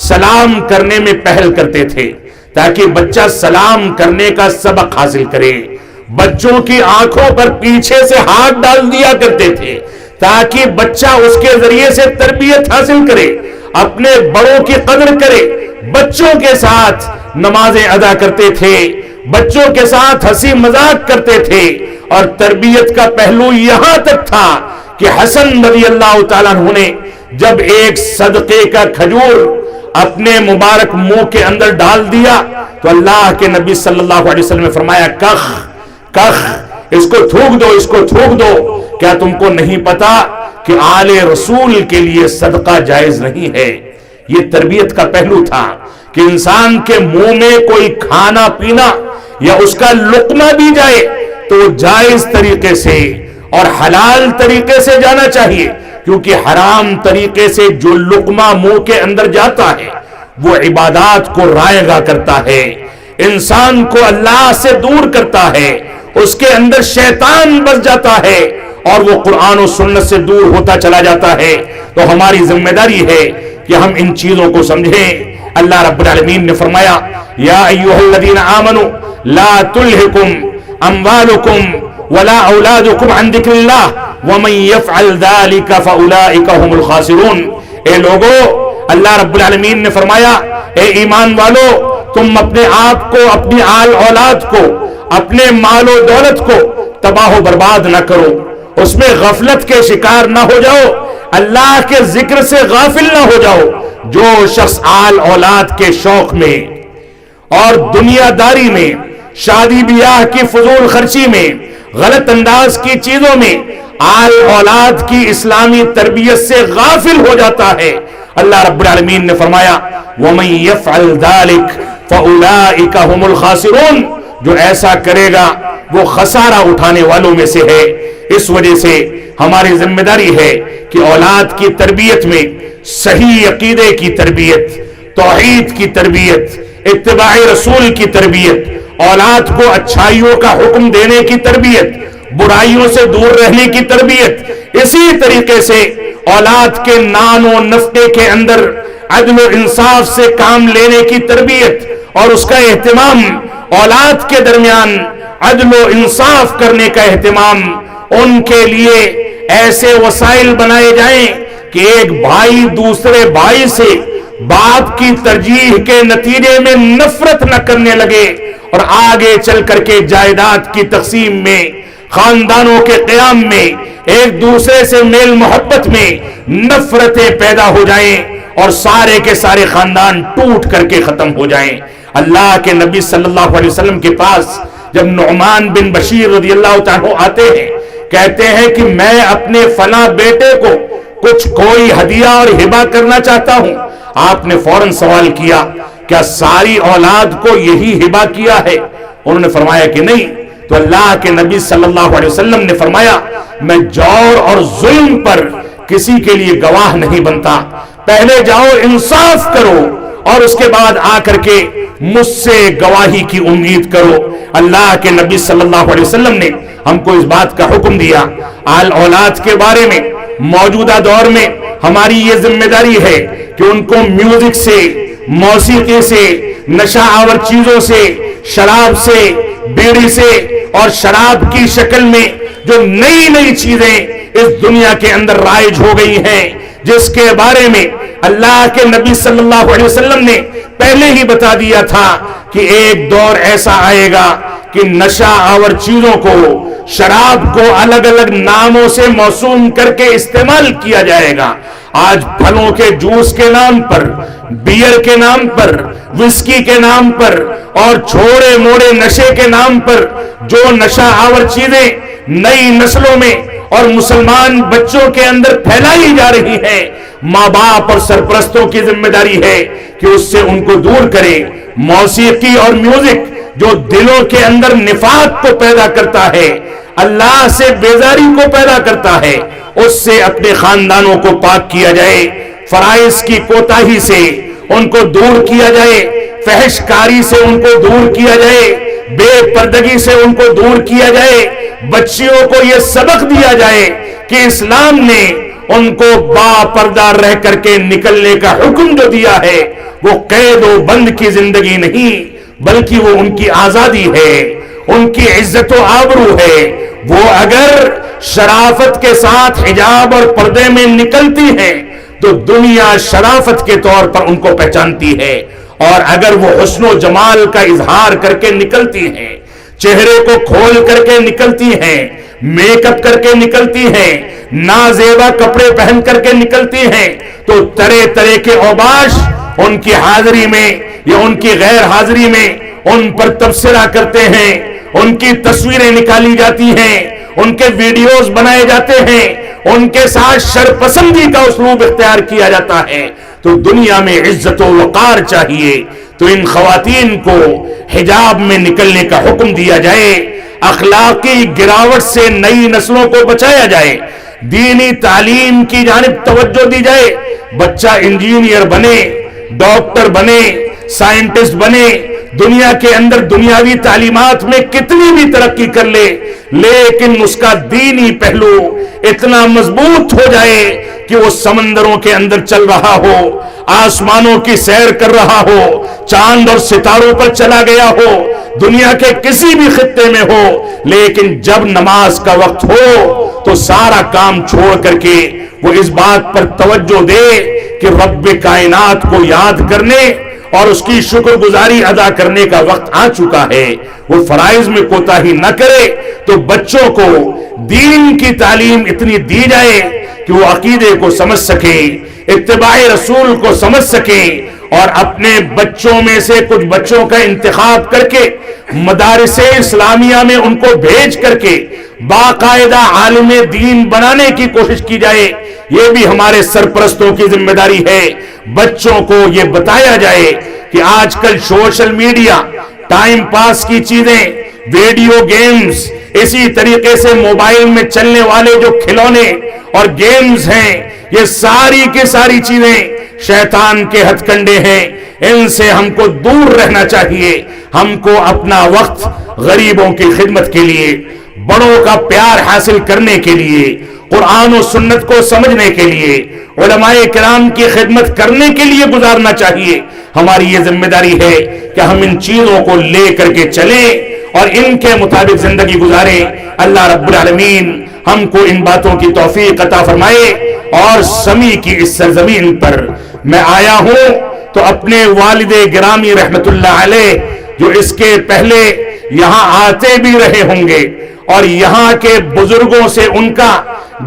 سلام کرنے میں پہل کرتے تھے تاکہ بچہ سلام کرنے کا سبق حاصل کرے۔ بچوں کی آنکھوں پر پیچھے سے ہاتھ ڈال دیا کرتے تھے تاکہ بچہ اس کے ذریعے سے تربیت حاصل کرے، اپنے بڑوں کی قدر کرے، بچوں کے ساتھ نمازیں ادا کرتے تھے، بچوں کے ساتھ ہنسی مذاق کرتے تھے، اور تربیت کا پہلو یہاں تک تھا کہ حسن رضی اللہ تعالیٰ عنہ نے جب ایک صدقے کا کھجور اپنے مبارک منہ کے اندر ڈال دیا تو اللہ کے نبی صلی اللہ علیہ وسلم نے فرمایا، کخ کخ، اس کو تھوک دو، اس کو تھوک دو، کیا تم کو نہیں پتا کہ آل رسول کے لیے صدقہ جائز نہیں ہے؟ یہ تربیت کا پہلو تھا کہ انسان کے منہ میں کوئی کھانا پینا یا اس کا لقمہ بھی جائے تو جائز طریقے سے اور حلال طریقے سے جانا چاہیے، کیونکہ حرام طریقے سے جو لقمہ منہ کے اندر جاتا ہے وہ عبادات کو رائیگاں کرتا ہے، انسان کو اللہ سے دور کرتا ہے، اس کے اندر شیطان بس جاتا ہے اور وہ قرآن و سنت سے دور ہوتا چلا جاتا ہے۔ تو ہماری ذمہ داری ہے کہ ہم ان چیزوں کو سمجھیں۔ اللہ رب العالمین نے فرمایا، یا ایھا الذین آمنوا لا تلہکم اموالکم ولا اولادکم عن ذکر اللہ ومن یفعل ذلک فاولئک هم الخاسرون۔ اے لوگو، اللہ رب العالمین نے فرمایا، اے ایمان والو، تم اپنے آپ کو، اپنی آل اولاد کو، اپنے مال و دولت کو تباہ و برباد نہ کرو، اس میں غفلت کے شکار نہ ہو جاؤ، اللہ کے ذکر سے غافل نہ ہو جاؤ۔ جو شخص آل اولاد کے شوق میں اور دنیا داری میں، شادی بیاہ کی فضول خرچی میں، غلط انداز کی چیزوں میں آل اولاد کی اسلامی تربیت سے غافل ہو جاتا ہے، اللہ رب العالمین نے فرمایا، وَمَن يَفْعَلْ ذَلِكَ فَأُولَئِكَ هُمُ الْخَاسِرُونَ۔ جو ایسا کرے گا وہ خسارہ اٹھانے والوں میں سے ہے۔ اس وجہ سے ہماری ذمہ داری ہے کہ اولاد کی تربیت میں صحیح عقیدے کی تربیت، توحید کی تربیت، اتباع رسول کی تربیت، اولاد کو اچھائیوں کا حکم دینے کی تربیت، برائیوں سے دور رہنے کی تربیت، اسی طریقے سے اولاد کے نان و نفقے کے اندر عدل و انصاف سے کام لینے کی تربیت اور اس کا اہتمام، اولاد کے درمیان عدل و انصاف کرنے کا اہتمام، ان کے لیے ایسے وسائل بنائے جائیں کہ ایک بھائی دوسرے بھائی سے باپ کی ترجیح کے نتیجے میں نفرت نہ کرنے لگے اور آگے چل کر کے جائیداد کی تقسیم میں، خاندانوں کے قیام میں، ایک دوسرے سے میل محبت میں نفرتیں پیدا ہو جائیں اور سارے کے سارے خاندان ٹوٹ کر کے ختم ہو جائیں۔ اللہ کے نبی صلی اللہ علیہ وسلم کے پاس جب نعمان بن بشیر رضی اللہ تعالیٰ آتے ہیں، کہتے ہیں کہ میں اپنے فلاں بیٹے کو کچھ کوئی ہدیہ اور ہبہ کرنا چاہتا ہوں، آپ نے فوراً سوال کیا، کیا ساری اولاد کو یہی ہبہ کیا ہے؟ انہوں نے فرمایا کہ نہیں۔ تو اللہ کے نبی صلی اللہ علیہ وسلم نے فرمایا، میں جور اور ظلم پر کسی کے لیے گواہ نہیں بنتا، پہلے جاؤ انصاف کرو اور اس کے بعد آ کر کے مجھ سے گواہی کی امید کرو۔ اللہ کے نبی صلی اللہ علیہ وسلم نے ہم کو اس بات کا حکم دیا۔ آل اولاد کے بارے میں موجودہ دور میں ہماری یہ ذمہ داری ہے کہ ان کو میوزک سے، موسیقی سے، نشہ آور چیزوں سے، شراب سے، بیڑی سے اور شراب کی شکل میں جو نئی نئی چیزیں اس دنیا کے اندر رائج ہو گئی ہیں، جس کے بارے میں اللہ کے نبی صلی اللہ علیہ وسلم نے پہلے ہی بتا دیا تھا کہ ایک دور ایسا آئے گا کہ نشہ آور چیزوں کو، شراب کو الگ الگ ناموں سے موسوم کر کے استعمال کیا جائے گا۔ آج پھلوں کے جوس کے نام پر، بیئر کے نام پر، وسکی کے نام پر اور چھوڑے موڑے نشے کے نام پر جو نشہ آور چیزیں نئی نسلوں میں اور مسلمان بچوں کے اندر پھیلائی جا رہی ہے، ماں باپ اور سرپرستوں کی ذمہ داری ہے کہ اس سے ان کو دور کرے۔ موسیقی اور میوزک جو دلوں کے اندر نفاق کو پیدا کرتا ہے، اللہ سے بیزاری کو پیدا کرتا ہے، اس سے اپنے خاندانوں کو پاک کیا جائے، فرائض کی کوتاہی سے ان کو دور کیا جائے، فحش کاری سے ان کو دور کیا جائے، بے پردگی سے ان کو دور کیا جائے، بچیوں کو یہ سبق دیا جائے کہ اسلام نے ان کو با پردہ رہ کر کے نکلنے کا حکم جو دیا ہے وہ قید و بند کی زندگی نہیں بلکہ وہ ان کی آزادی ہے، ان کی عزت و آبرو ہے۔ وہ اگر شرافت کے ساتھ حجاب اور پردے میں نکلتی ہیں تو دنیا شرافت کے طور پر ان کو پہچانتی ہے، اور اگر وہ حسن و جمال کا اظہار کر کے نکلتی ہیں، چہرے کو کھول کر کے نکلتی ہیں، میک اپ کر کے نکلتی ہیں، نازیبا کپڑے پہن کر کے نکلتی ہیں، تو طرح طرح کے اوباش ان کی حاضری میں یا ان کی غیر حاضری میں ان پر تبصرہ کرتے ہیں، ان کی تصویریں نکالی جاتی ہیں، ان کے ویڈیوز بنائے جاتے ہیں، ان کے ساتھ شرپسندی کا اسلوب اختیار کیا جاتا ہے۔ تو دنیا میں عزت و وقار چاہیے تو ان خواتین کو حجاب میں نکلنے کا حکم دیا جائے، اخلاقی گراوٹ سے نئی نسلوں کو بچایا جائے، دینی تعلیم کی جانب توجہ دی جائے، بچہ انجینئر بنے، ڈاکٹر بنے، سائنٹسٹ بنے، دنیا کے اندر دنیاوی تعلیمات میں کتنی بھی ترقی کر لے، لیکن اس کا دینی پہلو اتنا مضبوط ہو جائے کہ وہ سمندروں کے اندر چل رہا ہو، آسمانوں کی سیر کر رہا ہو، چاند اور ستاروں پر چلا گیا ہو، دنیا کے کسی بھی خطے میں ہو، لیکن جب نماز کا وقت ہو تو سارا کام چھوڑ کر کے وہ اس بات پر توجہ دے کہ رب کائنات کو یاد کرنے اور اس کی شکر گزاری ادا کرنے کا وقت آ چکا ہے، وہ فرائض میں کوتاہی نہ کرے۔ تو بچوں کو دین کی تعلیم اتنی دی جائے کہ وہ عقیدے کو سمجھ سکے، اتباع رسول کو سمجھ سکے، اور اپنے بچوں میں سے کچھ بچوں کا انتخاب کر کے مدارس اسلامیہ میں ان کو بھیج کر کے باقاعدہ عالم دین بنانے کی کوشش کی جائے۔ یہ بھی ہمارے سرپرستوں کی ذمہ داری ہے، بچوں کو یہ بتایا جائے کہ آج کل سوشل میڈیا، ٹائم پاس کی چیزیں، ویڈیو گیمز، اسی طریقے سے موبائل میں چلنے والے جو کھلونے اور گیمز ہیں، یہ ساری کی ساری چیزیں شیطان کے ہتھ کنڈے ہیں، ان سے ہم کو دور رہنا چاہیے۔ ہم کو اپنا وقت غریبوں کی خدمت کے لیے، بڑوں کا پیار حاصل کرنے کے لیے، قرآن و سنت کو سمجھنے کے لیے، علماء کرام کی خدمت کرنے کے لیے گزارنا چاہیے۔ ہماری یہ ذمہ داری ہے کہ ہم ان چیزوں کو لے کر کے چلیں اور ان کے مطابق زندگی گزاریں۔ اللہ رب العالمین ہم کو ان باتوں کی توفیق عطا فرمائے۔ اور سمی کی اس سرزمین پر میں آیا ہوں تو اپنے والد گرامی رحمت اللہ علیہ، جو اس کے پہلے یہاں آتے بھی رہے ہوں گے اور یہاں کے بزرگوں سے ان کا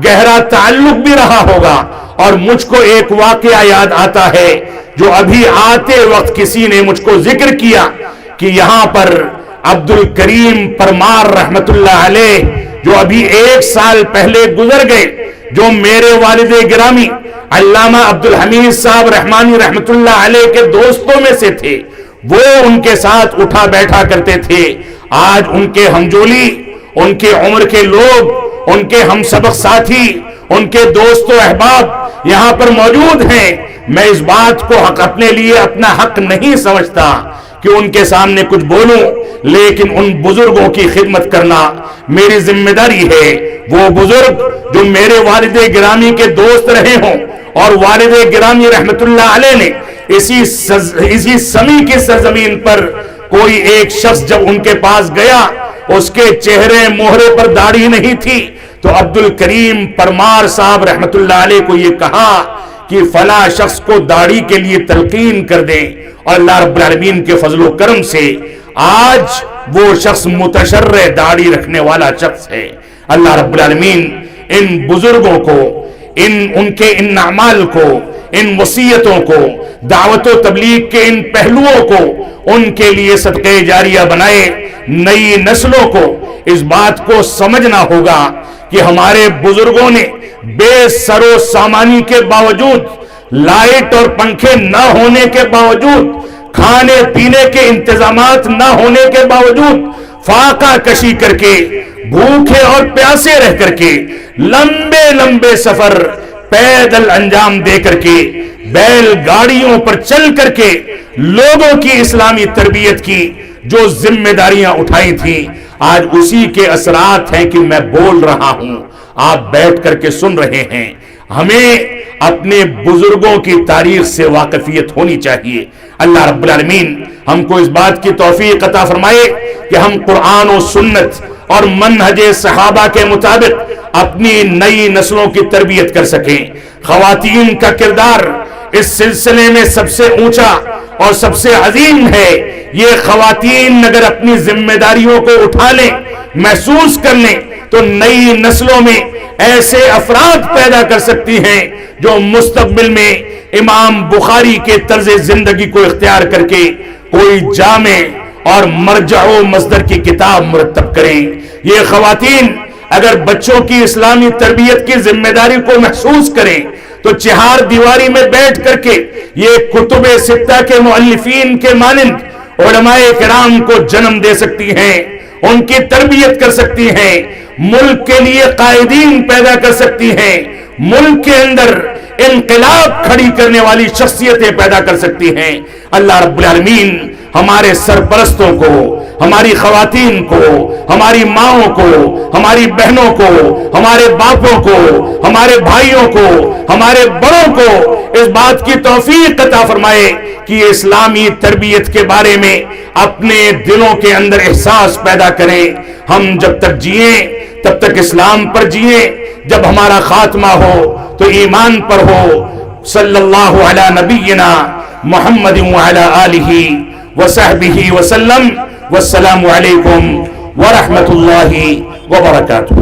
گہرا تعلق بھی رہا ہوگا، اور مجھ کو ایک واقعہ یاد آتا ہے جو ابھی آتے وقت کسی نے مجھ کو ذکر کیا کہ یہاں پر عبد الکریم پرمار رحمت اللہ علیہ جو ابھی 1 سال پہلے گزر گئے، جو میرے والد گرامی علامہ عبد الحمید صاحب رحمانی رحمت اللہ علیہ کے دوستوں میں سے تھے، وہ ان کے ساتھ اٹھا بیٹھا کرتے تھے۔ آج ان کے ہمجولی، ان کے عمر کے لوگ، ان کے ہم سبق ساتھی، ان کے دوست و احباب یہاں پر موجود ہیں۔ میں اس بات کو اپنے لیے اپنا حق نہیں سمجھتا کہ ان کے سامنے کچھ بولوں، لیکن ان بزرگوں کی خدمت کرنا میری ذمہ داری ہے۔ وہ بزرگ جو میرے والد گرامی کے دوست رہے ہوں، اور والد گرامی رحمت اللہ علیہ نے اسی سمی کی سرزمین پر کوئی ایک شخص جب ان کے پاس گیا، اس کے چہرے مہرے پر داڑھی نہیں تھی، تو عبد الکریم پرمار صاحب رحمت اللہ علیہ کو یہ کہا کہ فلاں شخص کو داڑھی کے لیے تلقین کر دیں، اور اللہ رب العالمین کے فضل و کرم سے آج وہ شخص متشرع داڑھی رکھنے والا شخص ہے۔ اللہ رب العالمین ان بزرگوں کو، ان کے ان اعمال کو، ان وصیتوں کو، دعوت و تبلیغ کے ان پہلوؤں کو ان کے لیے صدقہ جاریہ بنائے۔ نئی نسلوں کو اس بات کو سمجھنا ہوگا کہ ہمارے بزرگوں نے بے سر و سامانی کے باوجود، لائٹ اور پنکھے نہ ہونے کے باوجود، کھانے پینے کے انتظامات نہ ہونے کے باوجود، فاقہ کشی کر کے، بھوکے اور پیاسے رہ کر کے، لمبے لمبے سفر پیدل انجام دے کر کے، بیل گاڑیوں پر چل کر کے لوگوں کی اسلامی تربیت کی جو ذمہ داریاں اٹھائی تھیں، آج اسی کے اثرات ہیں کہ میں بول رہا ہوں، آپ بیٹھ کر کے سن رہے ہیں۔ ہمیں اپنے بزرگوں کی تاریخ سے واقفیت ہونی چاہیے۔ اللہ رب العالمین ہم کو اس بات کی توفیق عطا فرمائے کہ ہم قرآن و سنت اور منہج صحابہ کے مطابق اپنی نئی نسلوں کی تربیت کر سکیں۔ خواتین کا کردار اس سلسلے میں سب سے اونچا اور سب سے عظیم ہے۔ یہ خواتین اگر اپنی ذمہ داریوں کو اٹھا لیں، محسوس کر لیں، تو نئی نسلوں میں ایسے افراد پیدا کر سکتی ہیں جو مستقبل میں امام بخاری کے طرز زندگی کو اختیار کر کے کوئی جامع اور مرجع و مصدر کی کتاب مرتب کریں۔ یہ خواتین اگر بچوں کی اسلامی تربیت کی ذمہ داری کو محسوس کریں تو چہار دیواری میں بیٹھ کر کے یہ کتب ستہ کے مؤلفین کے مانند علماء کرام کو جنم دے سکتی ہیں، ان کی تربیت کر سکتی ہیں، ملک کے لیے قائدین پیدا کر سکتی ہیں، ملک کے اندر انقلاب کھڑی کرنے والی شخصیتیں پیدا کر سکتی ہیں۔ اللہ رب العالمین ہمارے سرپرستوں کو، ہماری خواتین کو، ہماری ماؤں کو، ہماری بہنوں کو، ہمارے باپوں کو، ہمارے بھائیوں کو، ہمارے بڑوں کو اس بات کی توفیق عطا فرمائے کہ یہ اسلامی تربیت کے بارے میں اپنے دلوں کے اندر احساس پیدا کریں۔ ہم جب تک جئیں تب تک اسلام پر جئیں، جب ہمارا خاتمہ ہو تو ایمان پر ہو۔ صلی اللہ علی نبینا محمد وعلی آلہ وصحبہ وسلم، والسلام علیکم ورحمۃ اللہ وبرکاتہ۔